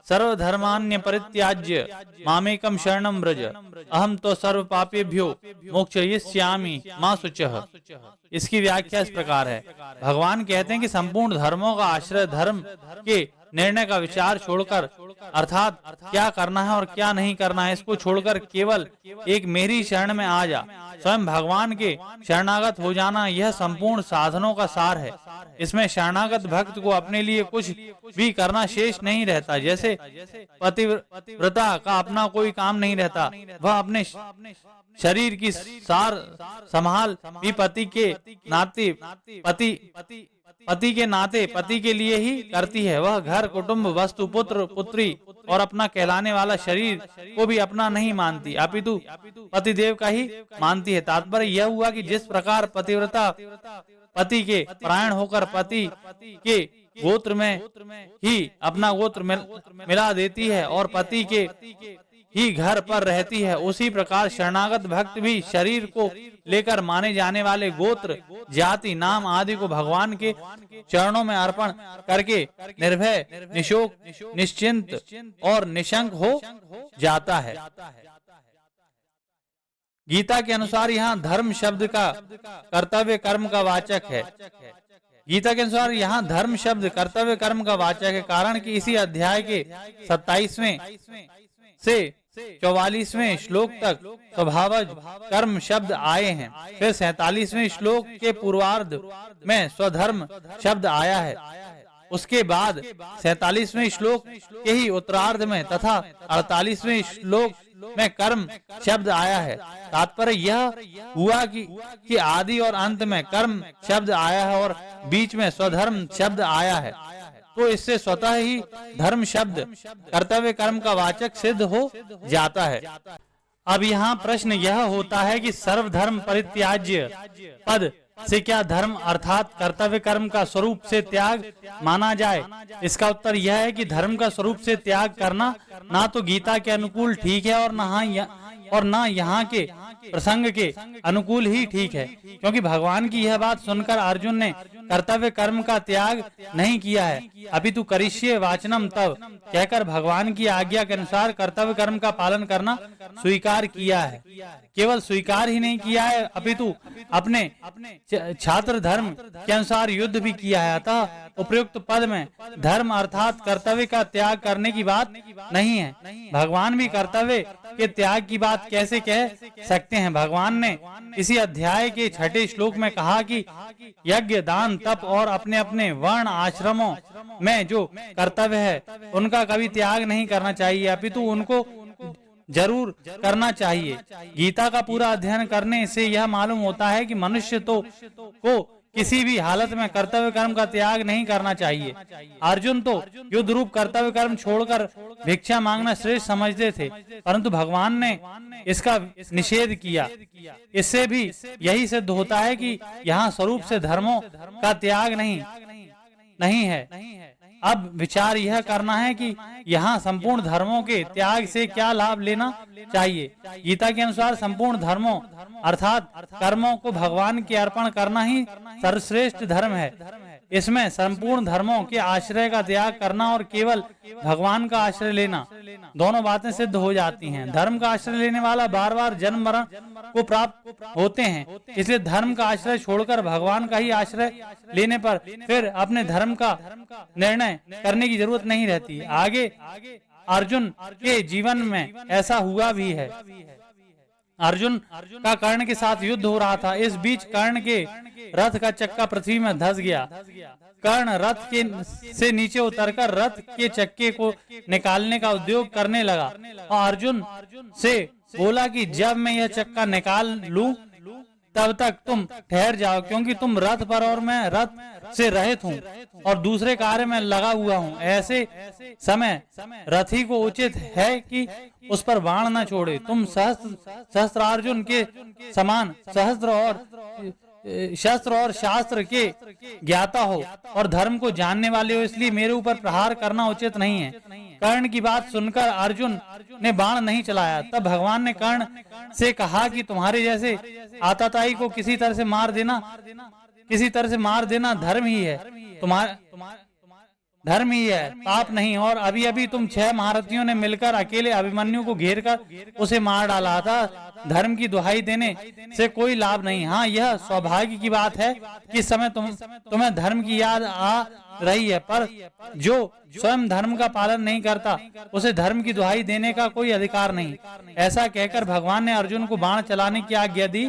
सर्वधर्मान्य परित्याज्य मामेकम शरणम व्रज अहम तो सर्व पापेभ्यो मोक्षयिष्यामि मा शुचः। इसकी व्याख्या इस प्रकार है। भगवान कहते हैं कि संपूर्ण धर्मों का आश्रय धर्म के निर्णय का विचार छोड़कर, अर्थात क्या करना है और क्या नहीं करना है, इसको छोड़कर केवल एक मेरी शरण में आ जा। स्वयं भगवान के शरणागत हो जाना यह संपूर्ण साधनों का सार है। इसमें शरणागत भक्त को अपने लिए कुछ भी करना शेष नहीं रहता। जैसे पतिव्रता का अपना कोई काम नहीं रहता, वह अपने शरीर की सार संभाल भी पति के नाते पति के लिए ही करती है। वह घर, कुटुंब, वस्तु, पुत्र, पुत्री और अपना कहलाने वाला शरीर को भी अपना नहीं मानती, अपितु पतिदेव का ही मानती है। तात्पर्य यह हुआ कि जिस प्रकार पतिव्रता पति के परायण होकर पति के गोत्र में ही अपना गोत्र मिला देती है और पति के ही घर पर रहती है, उसी प्रकार शरणागत भक्त भी शरीर को लेकर माने जाने वाले गोत्र, जाति, नाम आदि को भगवान के चरणों में अर्पण करके निर्भय, निशोक, निश्चिंत और निशंक हो जाता है। गीता के अनुसार यहाँ धर्म शब्द का कर्तव्य कर्म का वाचक है। गीता के अनुसार यहाँ धर्म शब्द कर्तव्य कर्म का वाचक है, कारण कि इसी अध्याय के 27वें से 44वें श्लोक तक स्वभावज कर्म शब्द आए हैं। फिर 47वें श्लोक के पूर्वार्ध में स्वधर्म शब्द आया है। उसके बाद 47वें श्लोक के ही उत्तरार्ध में तथा 48वें श्लोक में कर्म शब्द आया है। तात्पर्य यह हुआ कि आदि और अंत में कर्म शब्द आया है और बीच में स्वधर्म शब्द आया है। तो इससे स्वतः ही धर्म शब्द कर्तव्य कर्म का वाचक सिद्ध हो जाता है। अब यहाँ प्रश्न यह होता है कि सर्वधर्म परित्याज्य पद से क्या धर्म अर्थात कर्तव्य कर्म का स्वरूप से त्याग माना जाए? इसका उत्तर यह है कि धर्म का स्वरूप से त्याग करना ना तो गीता के अनुकूल ठीक है और और ना यहाँ के प्रसंग के अनुकूल ही ठीक है, क्योंकि भगवान की यह बात सुनकर अर्जुन ने कर्तव्य कर्म का त्याग नहीं किया है, अपितु करिष्ये वाचनम तब कहकर भगवान की आज्ञा के अनुसार कर्तव्य कर्म का पालन करना स्वीकार किया है। केवल स्वीकार ही नहीं किया है, अपितु अपने छात्र धर्म के अनुसार युद्ध भी किया है। अतः उपयुक्त पद में धर्म अर्थात कर्तव्य का त्याग करने की बात नहीं है। भगवान भी कर्तव्य के त्याग की बात कैसे कह सकते हैं? भगवान ने इसी अध्याय के 6 श्लोक में कहा कि यज्ञ, दान, तप और अपने अपने वर्ण आश्रमों में जो कर्तव्य है उनका कभी त्याग नहीं करना चाहिए, अपितु उनको जरूर करना चाहिए। गीता का पूरा अध्ययन करने से यह मालूम होता है कि मनुष्य को किसी भी हालत में कर्तव्य कर्म का त्याग नहीं करना चाहिए। अर्जुन तो युद्ध रूप कर्तव्य कर्म छोड़कर भिक्षा मांगना श्रेष्ठ समझते थे, परंतु भगवान ने इसका निषेध किया। इससे भी यही सिद्ध होता है कि यहाँ स्वरूप से धर्मों का त्याग नहीं है। अब विचार यह करना है कि यहाँ संपूर्ण धर्मों के त्याग से क्या लाभ लेना चाहिए। गीता के अनुसार संपूर्ण धर्मों अर्थात कर्मों को भगवान के अर्पण करना ही सर्वश्रेष्ठ धर्म है। इसमें संपूर्ण धर्मों के आश्रय का त्याग करना और केवल भगवान का आश्रय लेना दोनों बातें सिद्ध हो जाती हैं। धर्म का आश्रय लेने वाला बार बार जन्म मरण को प्राप्त होते हैं, इसलिए धर्म का आश्रय छोड़कर भगवान का ही आश्रय लेने पर फिर अपने धर्म का निर्णय करने की जरूरत नहीं रहती। आगे अर्जुन के जीवन में ऐसा हुआ भी है। अर्जुन का कर्ण के साथ युद्ध हो रहा था। इस बीच कर्ण के रथ का चक्का पृथ्वी में धंस गया। कर्ण रथ के से नीचे उतरकर रथ के चक्के को निकालने का उद्योग करने लगा और अर्जुन से बोला कि जब मैं यह चक्का निकाल लूं तब तक तुम ठहर जाओ, क्योंकि तुम रथ पर और मैं रथ से रहित हूँ और दूसरे कार्य में लगा हुआ हूँ। ऐसे समय रथी को उचित है कि उस पर बाण न छोड़े। तुम सहस्त्रार्जुन के समान शस्त्र और शास्त्र के ज्ञाता हो और धर्म को जानने वाले हो, इसलिए मेरे ऊपर प्रहार करना उचित नहीं है। कर्ण की बात सुनकर अर्जुन ने बाण नहीं चलाया। तब भगवान ने कर्ण से कहा कि तुम्हारे जैसे आतताई को किसी तरह से मार देना धर्म ही है, तुम्हारा धर्म ही है, पाप नहीं। और अभी अभी तुम 6 महारथियों ने मिलकर अकेले अभिमन्यु को घेर कर उसे मार डाला था। धर्म की दुहाई देने से कोई लाभ नहीं। हाँ, यह सौभाग्य की बात है कि इस समय तुम्हें धर्म की याद आ रही है, पर जो स्वयं धर्म का पालन नहीं करता उसे धर्म की दुहाई देने का कोई अधिकार नहीं। ऐसा कहकर भगवान ने अर्जुन को बाण चलाने की आज्ञा दी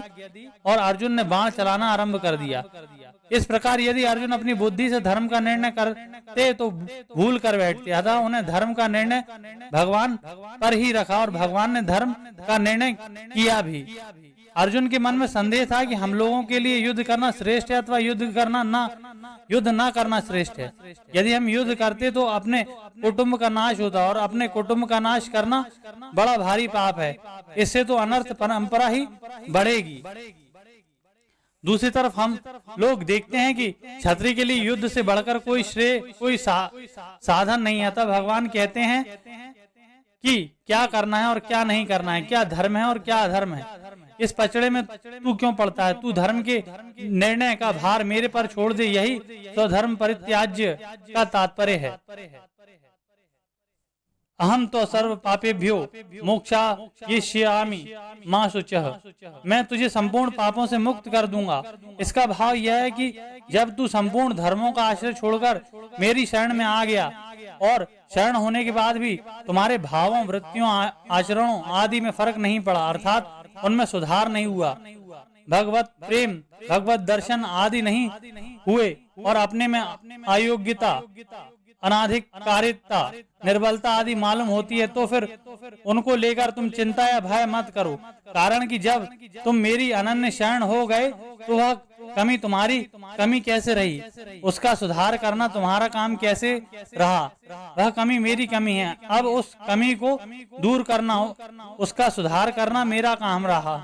और अर्जुन ने बाण चलाना आरंभ कर दिया। इस प्रकार यदि अर्जुन अपनी बुद्धि से धर्म का निर्णय करते तो भूल कर बैठते, अतः उन्हें धर्म का निर्णय भगवान पर ही रखा और भगवान ने धर्म का निर्णय किया भी। अर्जुन के मन में संदेह था कि हम लोगों के लिए युद्ध करना श्रेष्ठ है अथवा युद्ध ना करना श्रेष्ठ है। यदि हम युद्ध करते तो अपने कुटुंब का नाश होता और अपने कुटुंब का नाश करना बड़ा भारी पाप है। इससे तो अनर्थ परंपरा ही बढ़ेगी। दूसरी तरफ हम लोग देखते हैं कि क्षत्रिय के लिए युद्ध से बढ़कर कोई साधन नहीं आता। भगवान कहते हैं कि क्या करना है और क्या नहीं करना है, क्या धर्म है और क्या अधर्म है। इस पचड़े में तू क्यों पड़ता है? तू धर्म के निर्णय का भार मेरे पर छोड़ दे, यही तो धर्म परित्याज्य का तात्पर्य है। अहम तो सर्व पापेभ्यो मोक्षयिष्यामि मा शुचः, मैं तुझे संपूर्ण पापों से मुक्त कर दूंगा। इसका भाव यह है कि जब तू संपूर्ण धर्मों का आश्रय छोड़कर मेरी शरण में आ गया और शरण होने के बाद भी तुम्हारे भावों, वृत्तियों, आचरणों आदि में फर्क नहीं पड़ा, अर्थात उनमें सुधार नहीं हुआ, भगवत प्रेम, भगवत दर्शन आदि नहीं हुए और अपने में अयोग्यता, अनाधिकारिता, निर्बलता आदि मालूम होती है, तो फिर उनको लेकर तुम चिंता या भय मत करो। कारण कि जब तुम मेरी अनन्य शरण हो गए तो वह कमी तुम्हारी कमी कैसे रही, उसका सुधार करना तुम्हारा काम कैसे रहा। वह कमी मेरी कमी है, अब उस कमी को दूर करना हो, उसका सुधार करना मेरा काम रहा।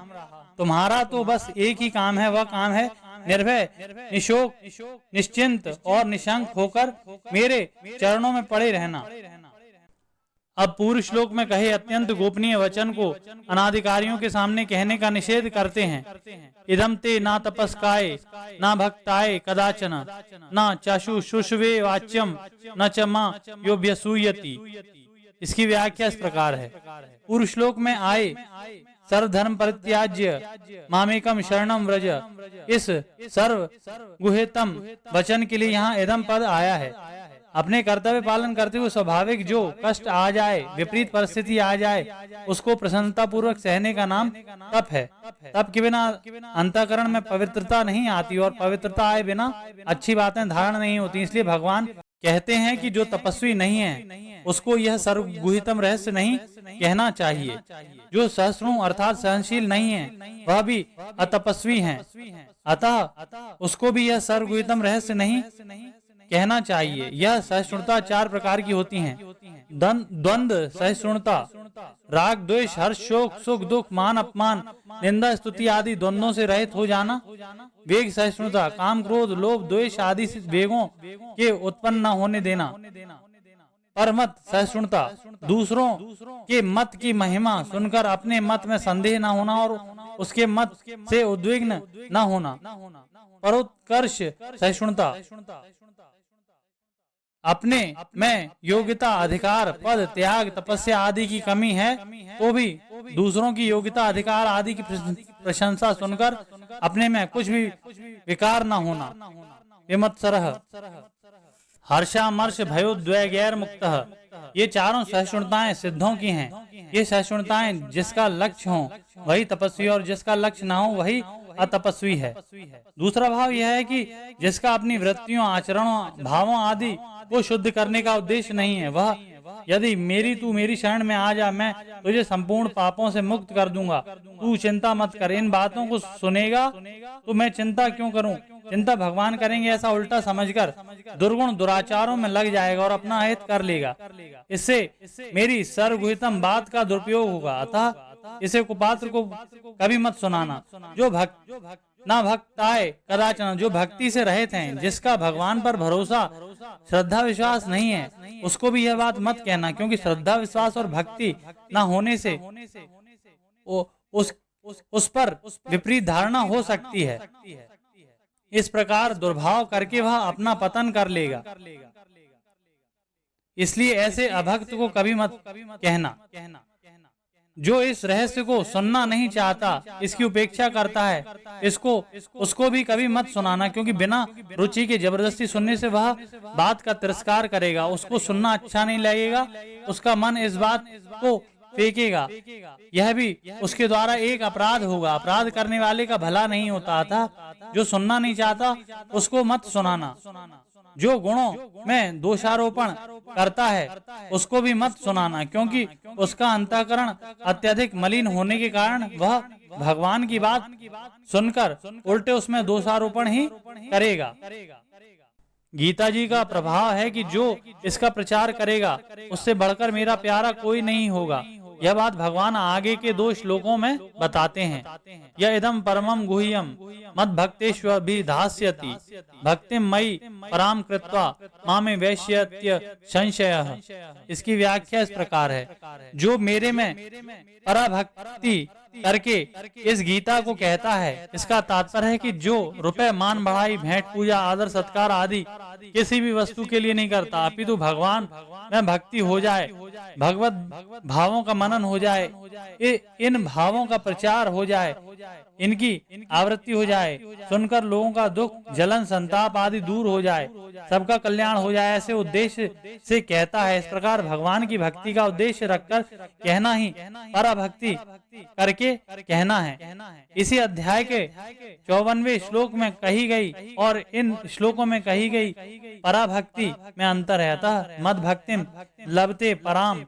तुम्हारा तो बस एक ही काम है, वह काम है निर्भय, निशोक, निश्चिंत और निशंक होकर मेरे चरणों में पड़े रहना। अब पूर्व श्लोक में कहे अत्यंत गोपनीय वचन को अनाधिकारियों के सामने कहने का निषेध करते हैं। इदम ते ना तपस्काय ना भक्ताय कदाचन ना चशु शुष्वे वाच्यम न च मां योभ्यसूयति। इसकी व्याख्या इस प्रकार है। पूर्व श्लोक में आए सर्वधर्म परित्याज्य मामेकम शरणम व्रज, इस सर्व गुहेतम वचन के लिए यहाँ इदम पद आया है। अपने कर्तव्य पालन करते हुए स्वाभाविक जो कष्ट आ जाए, विपरीत परिस्थिति आ जाए, उसको प्रसन्नता पूर्वक सहने का नाम तप है। तप के बिना अंतःकरण में पवित्रता नहीं आती और पवित्रता आए बिना अच्छी बातें धारण नहीं होती। इसलिए भगवान कहते हैं कि जो तपस्वी नहीं है उसको यह सर्वगुहितम रहस्य नहीं कहना चाहिए। जो सहस्रों अर्थात सहनशील नहीं है वह भी अतपस्वी है, अतः उसको भी यह सर्वगुहितम रहस्य नहीं कहना चाहिए। यह सहिष्णुता 4 प्रकार की होती है। द्वंद्व सहिष्णुता, राग द्वेष हर्ष शोक सुख दुख मान अपमान निंदा स्तुति आदि द्वंद्वों से रहित हो जाना। वेग सहिष्णुता, काम क्रोध लोभ द्वेष आदि वेगों के उत्पन्न न होने देना। परमत सहिष्णुता, दूसरों के मत की महिमा सुनकर अपने मत में संदेह न होना और उसके मत से उद्विग्न न होना। परोत्कर्ष सहिष्णुता, अपने में योग्यता अधिकार पद त्याग तपस्या आदि की कमी है तो भी दूसरों की योग्यता अधिकार आदि की प्रशंसा सुनकर अपने में कुछ भी विकार न होना। विमत्सरः, हर्षामर्ष भयोद्वय गैर मुक्तः, ये चारों सहिष्णुताएं सिद्धों की हैं। ये सहिष्णुताएं जिसका लक्ष्य हो वही तपस्वी और जिसका लक्ष्य ना हो वही अतपस्वी है। दूसरा भाव यह है कि जिसका अपनी वृत्तियों आचरणों भावों आदि को शुद्ध करने का उद्देश्य नहीं है, वह यदि तू मेरी शरण में आ जा, मैं तुझे संपूर्ण पापों से मुक्त कर दूंगा, तू चिंता मत कर। इन बातों को सुनेगा तो मैं चिंता क्यों करूं, चिंता भगवान करेंगे ऐसा उल्टा समझकर दुर्गुण दुराचारों में लग जाएगा और अपना हित कर लेगा। इससे मेरी सर्वगुहितम बात का दुरुपयोग होगा। अतः इसे कुपात्र को कभी मत सुनाना। जो ना भक्ताय कदाचन, जो भक्ति से रहित हैं, जिसका भगवान पर भरोसा श्रद्धा विश्वास नहीं है, उसको भी यह बात मत कहना, क्योंकि श्रद्धा विश्वास और भक्ति न होने से उस पर विपरीत धारणा हो सकती है। इस प्रकार दुर्भाव करके वह अपना पतन कर लेगा। इसलिए ऐसे अभक्त को कभी मत कहना। जो इस रहस्य को सुनना नहीं चाहता, इसकी उपेक्षा करता है, उसको भी कभी मत सुनाना, क्योंकि बिना रुचि के जबरदस्ती सुनने से वह बात का तिरस्कार करेगा, उसको सुनना अच्छा नहीं लगेगा, उसका मन इस बात को फेंकेगा, यह भी उसके द्वारा एक अपराध होगा। अपराध करने वाले का भला नहीं होता था। जो सुनना नहीं चाहता उसको मत सुनाना। जो गुणों में दोषारोपण करता है उसको भी मत सुनाना, क्योंकि उसका अंतःकरण अत्यधिक मलिन होने के कारण वह भगवान की बात सुनकर उल्टे उसमें दोषारोपण ही करेगा। गीता जी का प्रभाव है कि जो इसका प्रचार करेगा उससे बढ़कर मेरा प्यारा कोई नहीं होगा। यह बात भगवान आगे के 2 श्लोकों में बताते हैं। यह इदम परमम गुह्यम मद भक्तेष्वभिधास्यति भक्तिम मयि पराम कृत्वा मामे वैश्यत्य संशयः। इसकी व्याख्या इस प्रकार है। जो मेरे में पराभक्ति करके इस गीता को कहता है, इसका तात्पर्य है कि जो रुपए मान बढ़ाई भेंट पूजा आदर सत्कार आदि किसी भी वस्तु के लिए नहीं करता, अपितु भगवान में भक्ति हो जाए, भगवत भावों का मनन हो जाए, इन भावों का प्रचार हो जाए, इनकी आवृत्ति हो जाए, सुनकर लोगों का दुख जलन संताप आदि दूर हो जाए, सबका कल्याण हो जाए, ऐसे उद्देश्य से कहता है। इस प्रकार भगवान की भक्ति का उद्देश्य रखकर कहना ही पराभक्ति करके कहना है। इसी अध्याय के 54वें श्लोक में कही गई और इन श्लोकों में कही गई पराभक्ति में अंतर है। अतः मद भक्तिम लभते पराम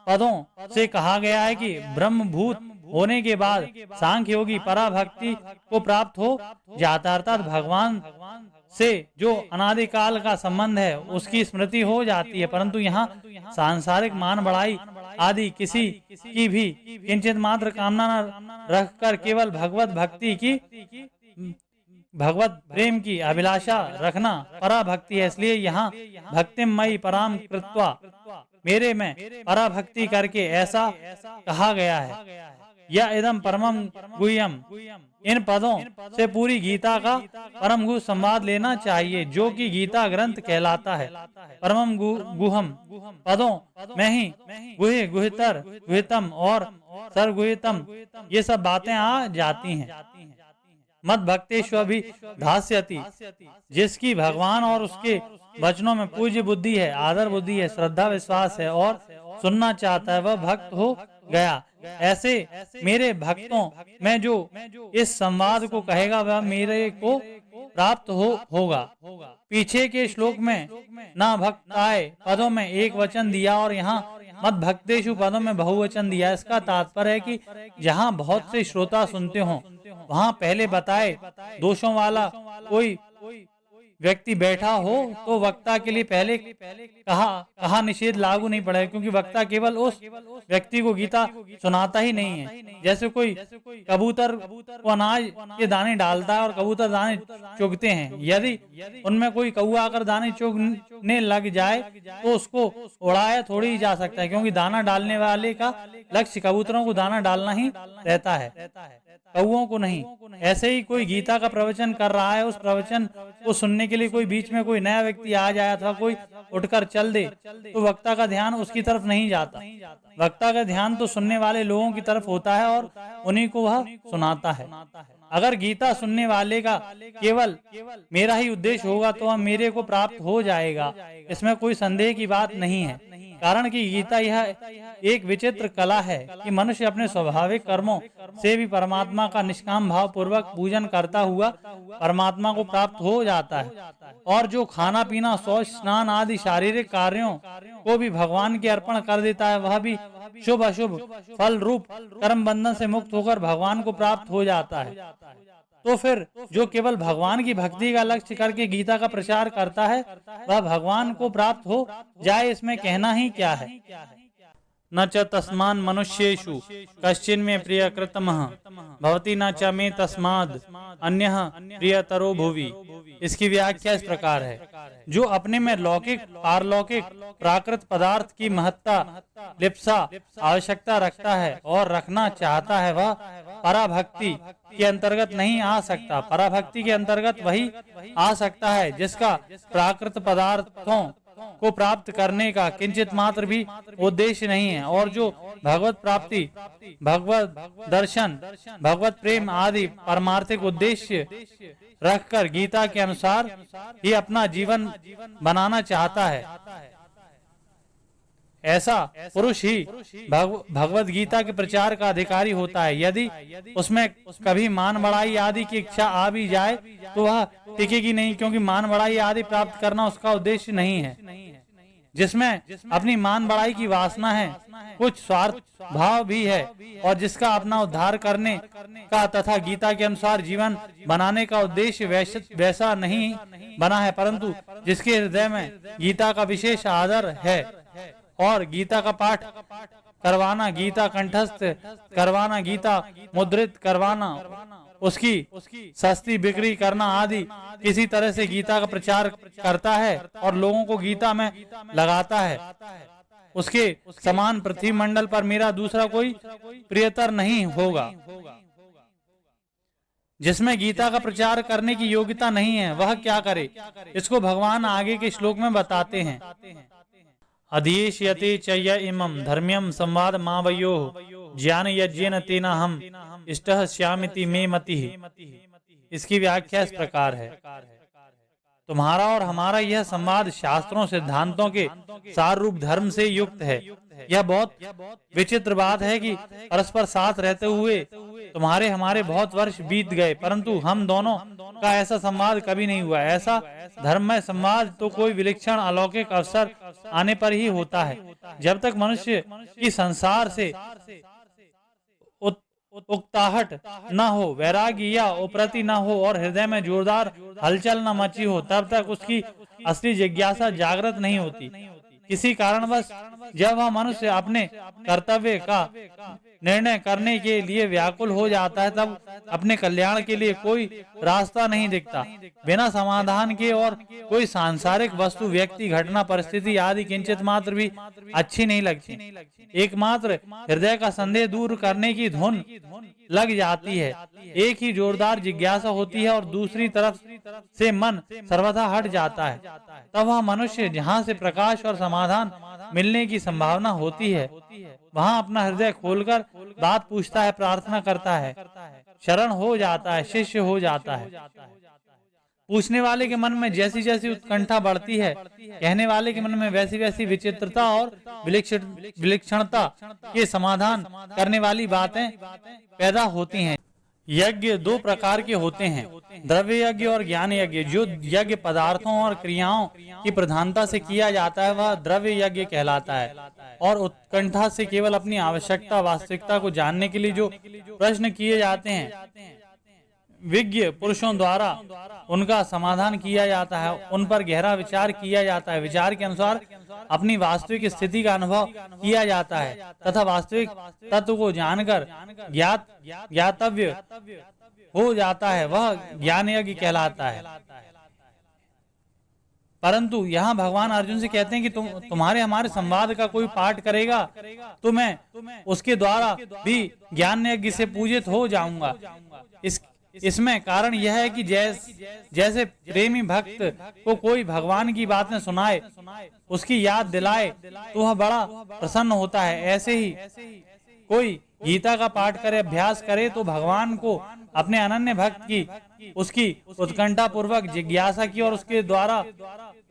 पदों से कहा गया है कि ब्रह्मभूत होने के बाद सांख्य योगी पराभक्ति को प्राप्त हो जाता, अर्थात भगवान से जो अनादिकाल का संबंध है उसकी स्मृति हो जाती है। परंतु यहाँ सांसारिक मान बढ़ाई आदि किसी की भी किंचित मात्र कामना न रखकर केवल भगवत भक्ति की भगवत प्रेम की अभिलाषा रखना पराभक्ति है। इसलिए यहाँ भक्तिमयी पराम कृत्वा मेरे में पराभक्ति करके ऐसा कहा गया है। या इदम परमम गुह्यम, इन पदों से पूरी गीता का परम गुह संवाद लेना चाहिए, जो कि गीता ग्रंथ कहलाता है। परमम गुहम पदों में ही गुह्य, गुह्यतर, गुह्यतम और सर्वगुह्यतम ये सब बातें आ जाती हैं। मद भक्तेश्वर भी धास्यति, जिसकी भगवान और उसके वचनों में पूज्य बुद्धि है, आदर बुद्धि है, श्रद्धा विश्वास है और सुनना चाहता है, वह भक्त हो गया। ऐसे मेरे भक्तों में जो इस संवाद को कहेगा वह मेरे को प्राप्त होगा। पीछे के श्लोक में ना भक्ताय पदों में एक वचन दिया और यहाँ मद भक्तेषु पदों में बहुवचन दिया। इसका तात्पर्य है कि जहाँ बहुत से श्रोता सुनते हों वहाँ पहले बताए दोषों वाला कोई व्यक्ति बैठा हो तो वक्ता के लिए पहले कहा निषेध लागू नहीं पड़ेगा, क्योंकि वक्ता केवल उस व्यक्ति को गीता सुनाता ही नहीं है। जैसे कोई कबूतर को अनाज के दाने डालता है और कबूतर दाने चुगते हैं, यदि उनमें कोई कौवा आकर दाने चुगने लग जाए तो उसको उड़ाया थोड़ी ही जा सकता है, क्योंकि दाना डालने वाले का लक्ष्य कबूतरों को दाना डालना ही रहता है, कौओं को नहीं। ऐसे ही कोई गीता का प्रवचन कर रहा है, उस प्रवचन को सुनने के लिए कोई बीच में कोई नया व्यक्ति आ जाए अथवा कोई उठकर चल दे तो वक्ता का ध्यान उसकी तरफ नहीं जाता। वक्ता का ध्यान तो सुनने वाले लोगों की तरफ होता है और उन्हीं को वह सुनाता है। अगर गीता सुनने वाले का केवल मेरा ही उद्देश्य होगा तो वह मेरे को प्राप्त हो जाएगा, इसमें कोई संदेह की बात नहीं है। कारण कि गीता यह एक विचित्र कला है कि मनुष्य अपने स्वाभाविक कर्मों से भी परमात्मा का निष्काम भाव पूर्वक पूजन करता हुआ परमात्मा को प्राप्त हो जाता है, और जो खाना पीना शौच स्नान आदि शारीरिक कार्यों को भी भगवान के अर्पण कर देता है वह भी शुभ अशुभ फल रूप कर्म बंधन से मुक्त होकर भगवान को प्राप्त हो जाता है। तो फिर जो केवल भगवान की भक्ति का लक्ष्य करके गीता का प्रचार करता है वह भगवान को प्राप्त हो जाए, इसमें कहना ही क्या है। न च तस्मान मनुष्येषु कश्चिन में प्रिय कृतमः भवति न च मे तस्माद अन्यः प्रियतरो भुवि। इसकी व्याख्या इस प्रकार है, जो अपने में लौकिक पारलौकिक प्राकृत पदार्थ की महत्ता लिप्सा आवश्यकता रखता है और रखना चाहता है वह पराभक्ति के अंतर्गत नहीं आ सकता। पराभक्ति के अंतर्गत वही आ सकता है जिसका प्राकृत पदार्थों को प्राप्त करने का किंचित मात्र भी उद्देश्य नहीं है, और जो भगवत प्राप्ति, भगवत दर्शन, भगवत प्रेम आदि परमार्थिक उद्देश्य रखकर गीता के अनुसार ही अपना जीवन बनाना चाहता है, ऐसा पुरुष ही भगवत गीता के प्रचार का अधिकारी होता है। यदि उसमें कभी मान बढ़ाई आदि की इच्छा आ भी जाए तो वह टिकेगी नहीं, क्योंकि मान बढ़ाई आदि प्राप्त करना उसका उद्देश्य नहीं है। जिसमें अपनी मान बढ़ाई की वासना है, कुछ स्वार्थ भाव भी है, और जिसका अपना उद्धार करने का तथा गीता के अनुसार जीवन बनाने का उद्देश्य वैसा नहीं बना है, परंतु जिसके हृदय में गीता का विशेष आदर है और गीता का पाठ करवाना, गीता कंठस्थ करवाना, गीता मुद्रित करवाना, उसकी सस्ती बिक्री करना आदि किसी तरह से गीता का प्रचार करता है और लोगों को गीता में लगाता है, उसके समान पृथ्वी मंडल पर मेरा दूसरा कोई प्रियतर नहीं होगा। जिसमें गीता का प्रचार करने की योग्यता नहीं है वह क्या करे, इसको भगवान आगे के श्लोक में बताते हैं। अधीष्यते च य इमं धर्म्यं संवाद मावयोः ज्ञान यज्ञेन तेन हम इष्टः स्यामिति मे मतिः। इसकी व्याख्या इस प्रकार है, तुम्हारा और हमारा यह संवाद शास्त्रों सिद्धांतों के सार रूप धर्म से युक्त है। यह बहुत विचित्र बात है कि परस्पर साथ रहते हुए तुम्हारे हमारे बहुत वर्ष बीत गए, परंतु हम दोनों का ऐसा संवाद कभी नहीं हुआ। ऐसा धर्ममय संवाद तो कोई विलक्षण अलौकिक अवसर आने पर ही होता है। जब तक मनुष्य की संसार से उकताहट न हो, वैराग्य या उप्रति न हो और हृदय में जोरदार हलचल न मची हो, तब तक उसकी असली जिज्ञासा जागृत नहीं होती। किसी कारणवश जब वह मनुष्य अपने कर्तव्य का निर्णय करने के लिए व्याकुल हो जाता है, तब अपने कल्याण के लिए कोई रास्ता नहीं दिखता। बिना समाधान के और कोई सांसारिक वस्तु, व्यक्ति, घटना, परिस्थिति आदि किंचित मात्र भी अच्छी नहीं लगती। एकमात्र हृदय का संदेह दूर करने की धुन लग जाती है। एक ही जोरदार जिज्ञासा होती है और दूसरी तरफ से मन सर्वथा हट जाता है। तब वह मनुष्य जहाँ से प्रकाश और समाधान मिलने की संभावना होती है, वहां अपना हृदय खोलकर बात पूछता है, प्रार्थना करता है, शरण हो जाता है, शिष्य हो जाता है। पूछने वाले के मन में जैसी जैसी उत्कंठा बढ़ती है, कहने वाले के मन में वैसी वैसी विचित्रता और विलक्षणता के समाधान करने वाली बातें पैदा होती हैं। यज्ञ दो प्रकार के होते हैं, द्रव्य यज्ञ और ज्ञान यज्ञ। जो यज्ञ पदार्थों और क्रियाओं की प्रधानता से किया जाता है वह द्रव्य यज्ञ कहलाता है, और उत्कंठा से केवल अपनी आवश्यकता, वास्तविकता को जानने के लिए जो प्रश्न किए जाते हैं, विज्ञ पुरुषों द्वारा उनका समाधान किया जाता है, उन पर गहरा विचार किया जाता है। विचार के अनुसार अपनी वास्तविक स्थिति का अनुभव किया जाता है तथा वास्तविक तत्व को जानकर ज्ञातव्य हो जाता है, वह ज्ञान यज्ञ कहलाता है। परंतु यहाँ भगवान अर्जुन से कहते हैं कि तुम्हारे हमारे संवाद का कोई पाठ करेगा तो मैं उसके द्वारा भी ज्ञान यज्ञ से पूजित हो जाऊंगा। इसमें कारण यह है कि जैसे प्रेमी भक्त को कोई भगवान की बातें सुनाए, उसकी याद दिलाए तो वह बड़ा प्रसन्न होता है, ऐसे ही कोई गीता का पाठ करे, अभ्यास करे तो भगवान को अपने अनन्य भक्त की उसकी उत्कंठा पूर्वक जिज्ञासा की और उसके द्वारा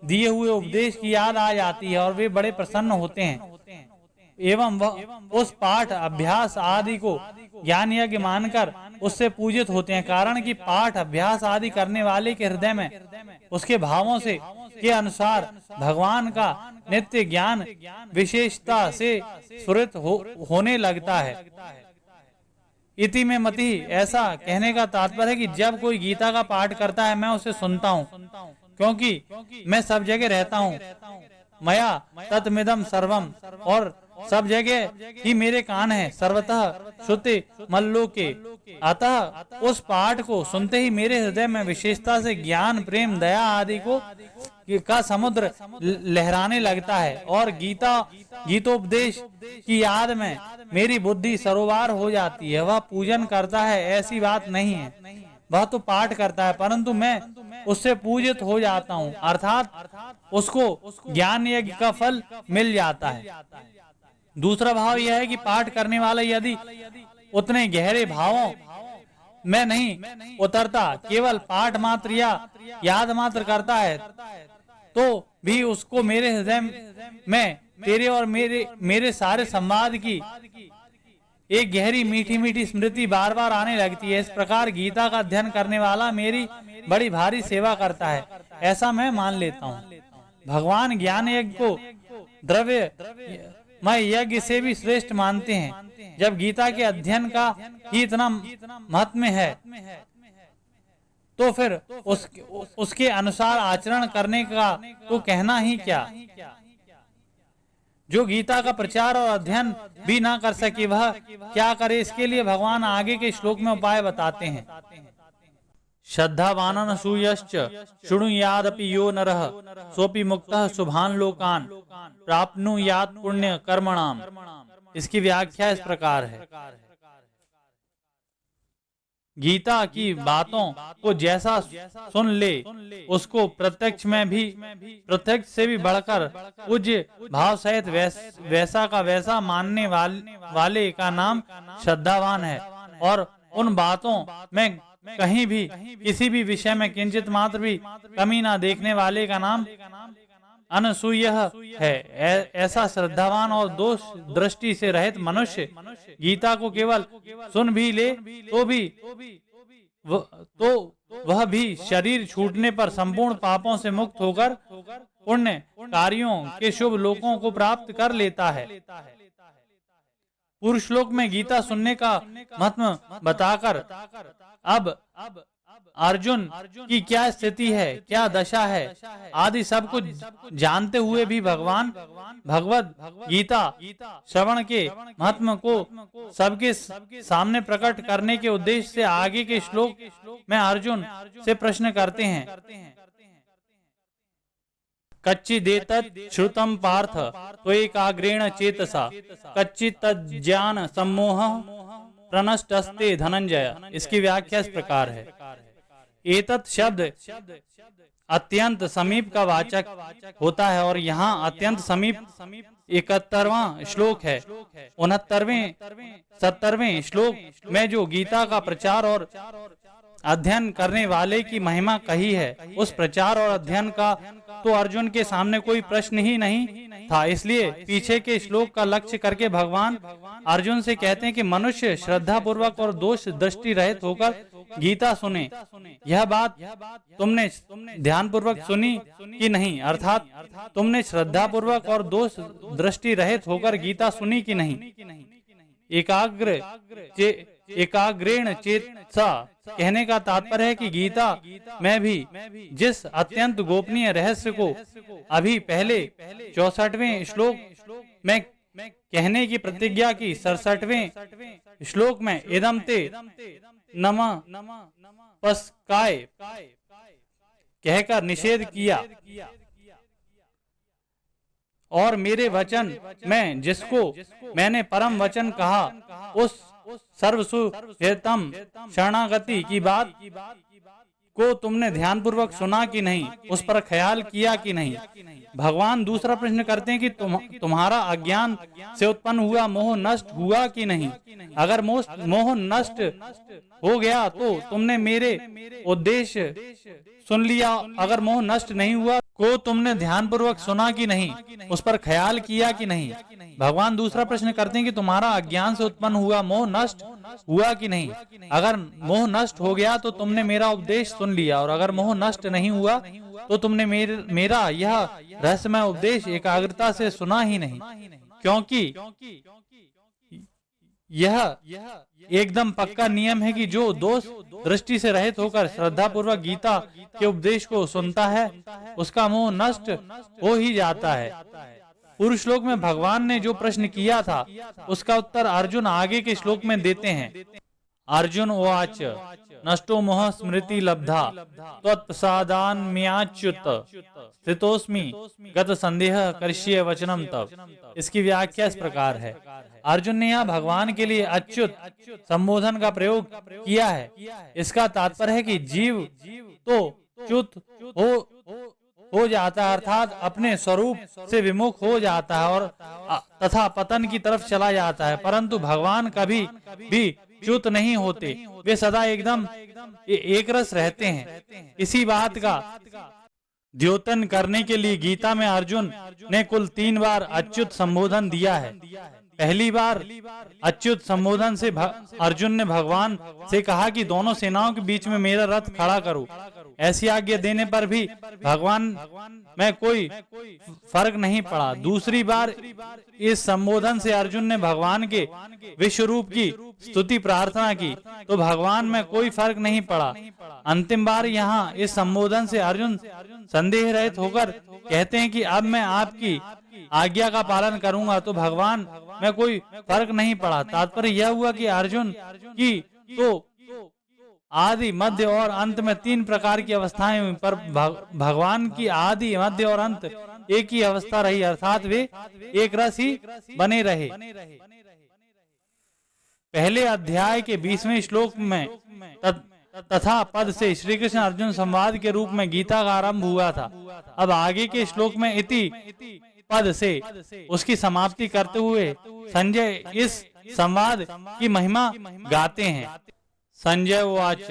दिए हुए उपदेश की याद आ जाती है और वे बड़े प्रसन्न होते हैं। एवं वह उस पाठ, अभ्यास आदि को ज्ञान यज्ञ मानकर उससे पूजित होते हैं। कारण कि पाठ, अभ्यास आदि करने वाले के हृदय में उसके भावों से के अनुसार भगवान का नित्य ज्ञान विशेषता से स्फुरित होने लगता है। इति में मति, ऐसा कहने का तात्पर्य है कि जब कोई गीता का पाठ करता है मैं उसे सुनता हूँ, क्योंकि मैं सब जगह रहता हूँ। मया तत्मिदम सर्वम, और सब जगह ही मेरे कान हैं। सर्वतः श्रुति मल्लोके, अतः उस पाठ को सुनते ही मेरे हृदय में विशेषता से ज्ञान, प्रेम, दया आदि का समुद्र लहराने लगता है और गीतोपदेश की याद में मेरी बुद्धि सरोवर हो जाती है। वह पूजन करता है ऐसी बात नहीं है, वह तो पाठ करता है, परंतु मैं उससे पूजित हो जाता हूँ, अर्थात उसको ज्ञान यज्ञ का फल मिल जाता है। दूसरा भाव यह है कि पाठ करने वाला यदि उतने गहरे भावों में नहीं उतरता, केवल पाठ मात्र या याद मात्र करता है, तो भी उसको मेरे हृदय में तेरे और मेरे सारे संवाद की एक गहरी मीठी मीठी स्मृति बार बार आने लगती है। इस प्रकार गीता का अध्ययन करने वाला मेरी बड़ी भारी सेवा करता है, ऐसा मैं मान लेता हूँ। भगवान ज्ञान यज्ञ को द्रव्य मैं यज्ञ से भी श्रेष्ठ मानते हैं। जब गीता के अध्ययन का ही इतना महत्व है तो फिर उसके अनुसार आचरण करने का तो कहना ही क्या। जो गीता का प्रचार और अध्ययन भी ना कर सके वह क्या करे, इसके लिए भगवान आगे के श्लोक में उपाय बताते हैं। श्रद्धावाननसूयश्च शृणुयादपि यो नरः सोपि मुक्तः शुभान लोकान प्राप्नुयात् पुण्य कर्मणाम। इसकी व्याख्या इस प्रकार है, गीता की बातों को जैसा सुन ले उसको प्रत्यक्ष से भी बढ़कर पूज्य भाव सहित वैसा का वैसा मानने वाले का नाम श्रद्धावान है, और उन बातों में कहीं भी किसी भी विषय में किंचित मात्र भी कमी ना देखने वाले का नाम अनसूय है। ऐसा श्रद्धावान और दोष दृष्टि से रहित मनुष्य गीता को केवल सुन भी ले तो वह भी शरीर छूटने पर संपूर्ण पापों से मुक्त होकर पुण्य कार्यों के शुभ लोकों को प्राप्त कर लेता है। पूर्व श्लोक में गीता सुनने का महत्व बताकर अब अर्जुन की क्या स्थिति है, क्या दशा है आदि सब कुछ जानते हुए भी भगवान भगवद गीता श्रवण के महत्व को सबके सामने प्रकट करने के उद्देश्य से आगे के श्लोक में अर्जुन से प्रश्न करते हैं। कच्चिदेतत् श्रुतं पार्थ त्वयैकाग्रेण चेतसा कच्चित् तज्ज्ञान सम्मोह प्रनष्टस्ते धनंजय। इसकी व्याख्या इस प्रकार है। एतत् शब्द अत्यंत समीप का वाचक होता है और यहाँ अत्यंत समीप 71वां श्लोक है। 69वें 70वें श्लोक में जो गीता का प्रचार और अध्ययन करने वाले की महिमा कही है, उस प्रचार और अध्ययन का तो अर्जुन के सामने कोई प्रश्न ही नहीं था। इसलिए पीछे के श्लोक का लक्ष्य करके भगवान अर्जुन से कहते हैं कि मनुष्य श्रद्धा पूर्वक और दोष दृष्टि रहित होकर गीता सुने। यह बात तुमने ध्यान पूर्वक सुनी कि नहीं, अर्थात तुमने श्रद्धा पूर्वक और दोष दृष्टि रहित होकर गीता सुनी कि नहीं। एकाग्रेण चेतसा कहने का तात्पर्य है कि गीता में भी जिस अत्यंत गोपनीय रहस्य को अभी पहले 64वें श्लोक में कहने की प्रतिज्ञा की, 67वें श्लोक में इदं ते नमः पस्काय कहकर निषेध किया और मेरे वचन में जिसको मैंने परम वचन कहा, उस सर्वसुहृतम शरणागति की बात को तुमने ध्यान पूर्वक सुना कि नहीं, उस पर ख्याल किया कि नहीं। भगवान दूसरा प्रश्न करते हैं कि तुम्हारा अज्ञान से उत्पन्न हुआ मोह नष्ट हुआ कि नहीं। अगर मोह नष्ट हो गया तो तुमने मेरे उद्देश्य सुन लिया, अगर मोह नष्ट नहीं हुआ को तुमने ध्यान पूर्वक सुना कि नहीं, उस पर ख्याल किया कि नहीं। भगवान दूसरा प्रश्न करते हैं कि तुम्हारा अज्ञान से उत्पन्न हुआ मोह नष्ट हुआ कि नहीं। अगर मोह नष्ट हो गया तो तुमने मेरा उपदेश सुन लिया, और अगर मोह नष्ट नहीं हुआ तो तुमने मेरा यह रहस्यमय उपदेश एकाग्रता से सुना ही नहीं, क्योंकि यह एकदम पक्का नियम है कि जो दोष दृष्टि से रहित होकर श्रद्धा पूर्वक गीता के उपदेश को सुनता है, उसका मोह नष्ट हो ही जाता है। पूर्व श्लोक में भगवान ने जो प्रश्न किया था, उसका उत्तर अर्जुन आगे के श्लोक में देते हैं। अर्जुन उवाच नष्टो मोह स्मृति लब्धा त्वत्प्रसादान् मयाच्युत स्थितोस्मि गत संदेह करिष्ये वचनम तव। इसकी व्याख्या इस प्रकार है। अर्जुन ने यहाँ भगवान के लिए अच्युत संबोधन का प्रयोग किया है। इसका तात्पर्य है कि जीव तो च्युत हो जाता है, अर्थात अपने स्वरूप से विमुख हो जाता है और तथा पतन की तरफ चला जाता है, परंतु भगवान कभी भी च्युत नहीं होते, वे सदा एकदम एक रस रहते हैं। इसी बात का द्योतन करने के लिए गीता में अर्जुन ने कुल 3 बार अच्युत संबोधन दिया है। पहली बार अच्युत संबोधन से अर्जुन ने भगवान से कहा कि दोनों सेनाओं के बीच में मेरा रथ खड़ा करो। ऐसी आज्ञा देने पर भी भगवान में कोई फर्क नहीं पड़ा। दूसरी बार इस संबोधन से अर्जुन ने भगवान के विश्व रूप की स्तुति प्रार्थना की, तो भगवान में कोई फर्क नहीं पड़ा। अंतिम बार यहाँ इस संबोधन से अर्जुन संदेह रहित होकर कहते हैं कि अब मैं आपकी आज्ञा का पालन करूंगा, तो भगवान में कोई फर्क नहीं पड़ा। तात्पर्य यह हुआ कि अर्जुन की तो आदि मध्य और अंत में 3 प्रकार की अवस्थाएं हुई, पर भगवान की आदि मध्य और अंत एक ही अवस्था रही, अर्थात वे एक रस ही बने रहे। पहले अध्याय के 20वें श्लोक में तथा पद से श्री कृष्ण अर्जुन संवाद के रूप में गीता का आरंभ हुआ था। अब आगे के श्लोक में इति पद से उसकी समाप्ति करते हुए संजय इस संवाद की महिमा गाते हैं। संजय उवाच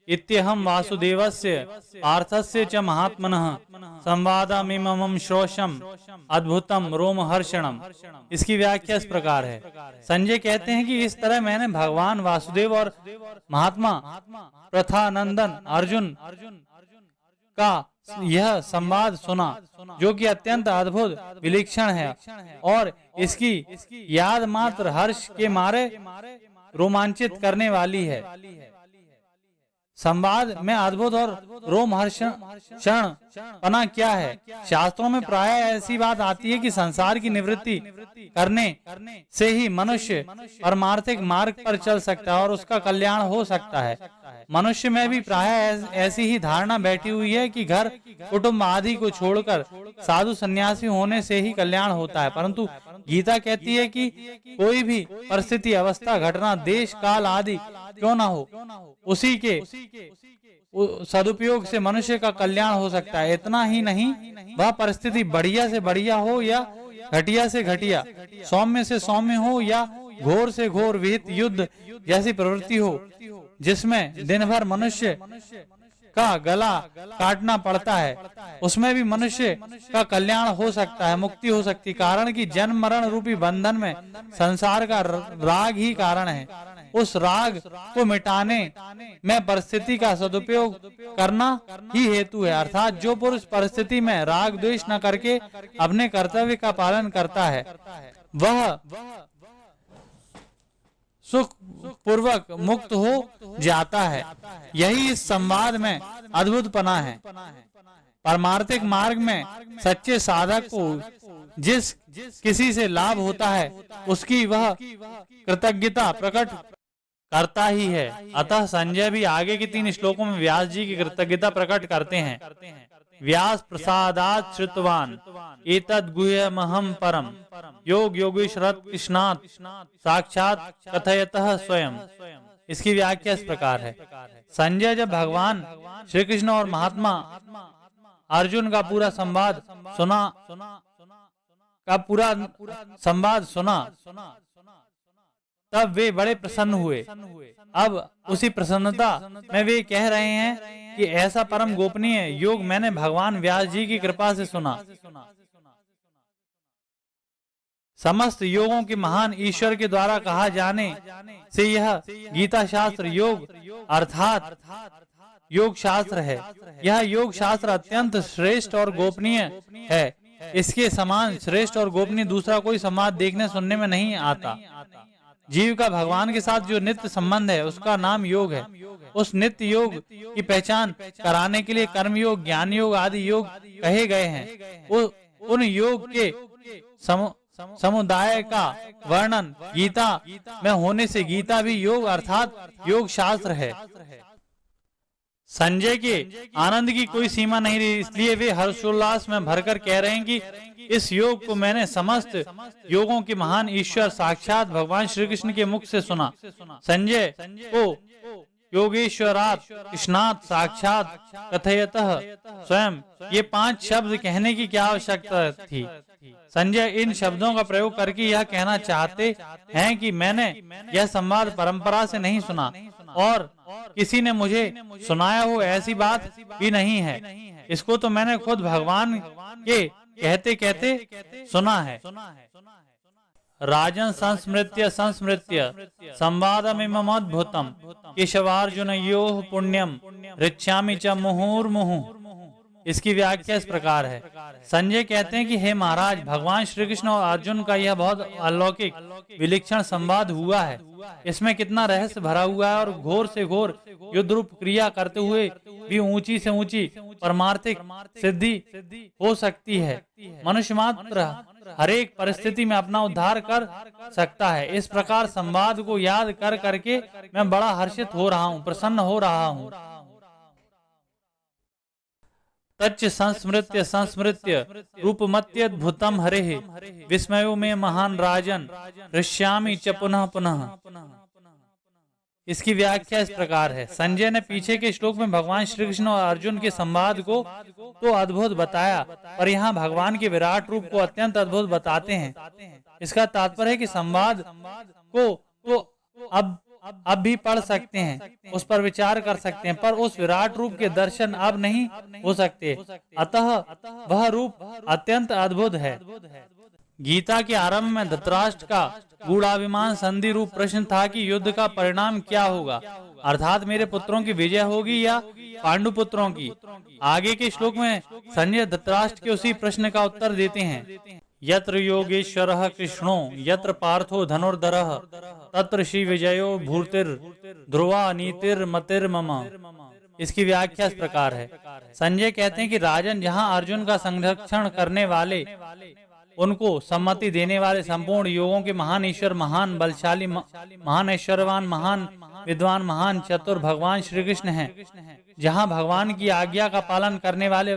इत्यहं वासुदेवस्य पार्थस्य च महात्मनः संवादमिमं श्रोषम् अद्भुतम रोमहर्षणम। इसकी व्याख्या इस प्रकार है। संजय कहते हैं कि इस तरह मैंने भगवान वासुदेव और महात्मा प्रथानंदन अर्जुन का यह संवाद सुना, जो कि अत्यंत अद्भुत विलक्षण है और इसकी याद मात्र हर्ष के मारे रोमांचित करने वाली है। संवाद में अद्भुत और रोमहर्षण पना क्या है। शास्त्रों में प्राय ऐसी बात आती है कि संसार की निवृत्ति करने से ही मनुष्य परमार्थिक मार्ग पर चल सकता है और उसका कल्याण हो सकता है। मनुष्य में भी प्राय ऐसी ही धारणा बैठी हुई है कि घर कुटुंब आदि को छोड़कर साधु सन्यासी होने से ही कल्याण होता है, परंतु गीता कहती है कि कोई भी परिस्थिति, अवस्था, घटना, देश, काल आदि क्यों ना हो, उसी के सदुपयोग से मनुष्य का कल्याण हो सकता है। इतना ही नहीं, वह परिस्थिति बढ़िया से बढ़िया हो या घटिया से घटिया, सौम्य से सौम्य हो या घोर से घोर विहित युद्ध जैसी प्रवृत्ति हो, जिसमें दिन भर मनुष्य का गला काटना पड़ता है, उसमें भी मनुष्य का कल्याण हो सकता है, मुक्ति हो सकती है। कारण कि जन्म मरण रूपी बंधन में संसार का राग ही कारण है। उस राग को मिटाने में परिस्थिति का सदुपयोग करना ही हेतु है। अर्थात जो पुरुष परिस्थिति में राग द्वेष न करके अपने कर्तव्य का पालन करता है, वह सुख पूर्वक मुक्त हो जाता है। यही इस संवाद में अद्भुत पना है। परमार्थिक मार्ग में सच्चे साधक को जिस किसी से लाभ होता है, उसकी वह कृतज्ञता प्रकट करता ही है। अतः संजय भी आगे के 3 श्लोकों में व्यास जी की कृतज्ञता प्रकट करते हैं। व्यास प्रसादात् श्रुतवान एतद् गुह्यमहं परम योग योगेश्वरत् कृष्णात् साक्षात कथयतः स्वयं। इसकी व्याख्या इस प्रकार है। संजय जब भगवान श्री कृष्ण और महात्मा अर्जुन का पूरा संवाद सुना तब वे बड़े प्रसन्न हुए। अब उसी प्रसन्नता में वे कह रहे हैं कि ऐसा परम गोपनीय योग मैंने भगवान व्यास जी की कृपा से सुना। समस्त योगों के महान ईश्वर के द्वारा कहा जाने से यह गीता शास्त्र योग अर्थात योग शास्त्र है। यह योग शास्त्र अत्यंत श्रेष्ठ और गोपनीय है। इसके समान श्रेष्ठ और गोपनीय दूसरा कोई संवाद देखने सुनने में नहीं आता। जीव का भगवान के साथ जो नित्य संबंध है, उसका नाम योग है। उस नित्य योग की पहचान कराने के लिए कर्म योग, ज्ञान योग आदि योग कहे गए हैं। उन योग के समुदाय का वर्णन गीता में होने से गीता भी योग अर्थात योग शास्त्र है। संजय के आनंद की कोई सीमा नहीं रही, इसलिए वे हर्षोल्लास में भरकर कह रहे हैं कि इस योग को मैंने समस्त योगों के महान ईश्वर साक्षात भगवान श्री कृष्ण के मुख से सुना। संजय को योगेश्वरात् कृष्णात् साक्षात कथयतः स्वयं, ये 5 शब्द कहने की क्या आवश्यकता थी। संजय इन शब्दों का प्रयोग करके यह कहना चाहते हैं कि मैंने यह संवाद परंपरा से नहीं सुना और किसी ने मुझे सुनाया हो, ऐसी बात भी नहीं है। इसको तो मैंने खुद भगवान के कहते कहते सुना है। राजन संस्मृत्य संवादमिममद्भुतम् केशवार्जुनयोः पुण्यम ऋच्छामि च मुहुर्मुहुः। इसकी व्याख्या इस प्रकार है। संजय कहते हैं कि हे महाराज, भगवान श्री कृष्ण और अर्जुन का यह बहुत अलौकिक विलक्षण संवाद हुआ है। इसमें कितना रहस्य भरा हुआ है और घोर से घोर युद्ध रूप क्रिया करते हुए भी ऊंची से ऊंची परमार्थिक सिद्धि हो सकती है। मनुष्य मात्र हरेक परिस्थिति में अपना उद्धार कर सकता है। इस प्रकार संवाद को याद कर करके मैं बड़ा हर्षित हो रहा हूँ, प्रसन्न हो रहा हूँ। तच्च संस्मृत्य रूपमत्यद्भुतम् हरेः विस्मयो में महान राजन ऋष्यामि च पुनः पुनः। इसकी व्याख्या इस प्रकार है। संजय ने पीछे के श्लोक में भगवान श्री कृष्ण और अर्जुन के संवाद को तो अद्भुत बताया, पर यहाँ भगवान के विराट रूप को अत्यंत अद्भुत बताते हैं। इसका तात्पर्य है कि संवाद को तो अब भी पढ़ सकते हैं, उस पर विचार कर सकते हैं, पर उस विराट रूप के दर्शन अब नहीं हो सकते। अतः वह रूप अत्यंत अद्भुत है। गीता के आरंभ में धृतराष्ट्र का गूढ़ाभिमान संधि रूप प्रश्न था कि युद्ध का परिणाम क्या होगा, अर्थात मेरे पुत्रों की विजय होगी या पांडु पुत्रों की। आगे के श्लोक में संजय धृतराष्ट्र के उसी प्रश्न का उत्तर देते हैं। यत्र योगेश्वरः कृष्णो यत्र पार्थो धनुर्धरः तत्र श्री विजयो भूर्तिर ध्रुवा नीतिर मतिर मम। इसकी व्याख्या इस प्रकार है। संजय कहते हैं कि राजन, जहाँ अर्जुन का संरक्षण करने वाले, उनको सम्मति देने वाले संपूर्ण योगों के महान ईश्वर, महान बलशाली, महान ऐश्वर्यवान, महान विद्वान, महान चतुर भगवान श्री कृष्ण हैं, जहाँ भगवान की आज्ञा का पालन करने वाले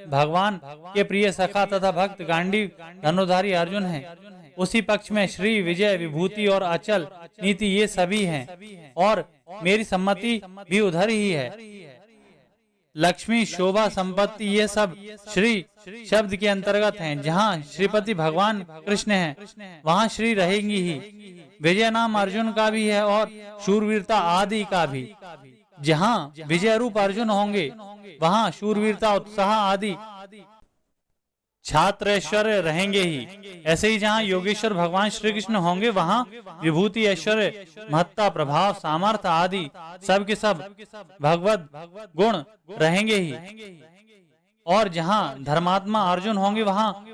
भगवान के प्रिय सखा तथा भक्त गांडीव धनुधारी अर्जुन हैं, उसी पक्ष में श्री विजय, विभूति और अचल नीति ये सभी हैं, और मेरी सम्मति भी उधर ही है। लक्ष्मी, शोभा, संपत्ति ये सब श्री शब्द के अंतर्गत हैं। जहाँ श्रीपति भगवान कृष्ण हैं, वहाँ श्री रहेंगी ही। विजय नाम अर्जुन का भी है और शूरवीरता आदि का भी। जहाँ विजय रूप अर्जुन होंगे, वहाँ शूरवीरता, उत्साह आदि छात्र ऐश्वर्य रहेंगे ही। ऐसे ही जहाँ योगेश्वर भगवान श्री कृष्ण होंगे, वहाँ विभूति, ऐश्वर्य, महत्ता, प्रभाव, सामर्थ्य आदि सब के सब भगवत गुण रहेंगे ही। और जहाँ धर्मात्मा अर्जुन होंगे, वहाँ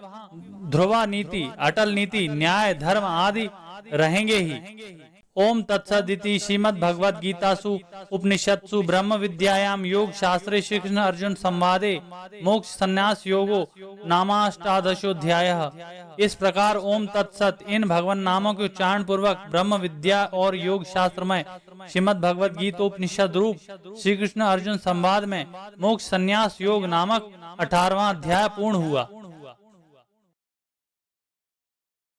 ध्रुवा नीति, अटल नीति, न्याय, धर्म आदि रहेंगे ही। ओम तत्सदिति श्रीमद् भगवद गीतासु उपनिषत्सु ब्रह्म विद्यायाम योग शास्त्रे श्री कृष्ण अर्जुन संवादे मोक्ष संन्यास योगो नामाष्टादशोऽध्यायः। इस प्रकार ओम तत्सत इन भगवान नामों के उच्चारण पूर्वक ब्रह्म विद्या और योग शास्त्र में श्रीमद् भगवद गीतोपनिषद रूप श्री कृष्ण अर्जुन संवाद में मोक्ष संन्यास योग नामक 18वां अध्याय पूर्ण हुआ।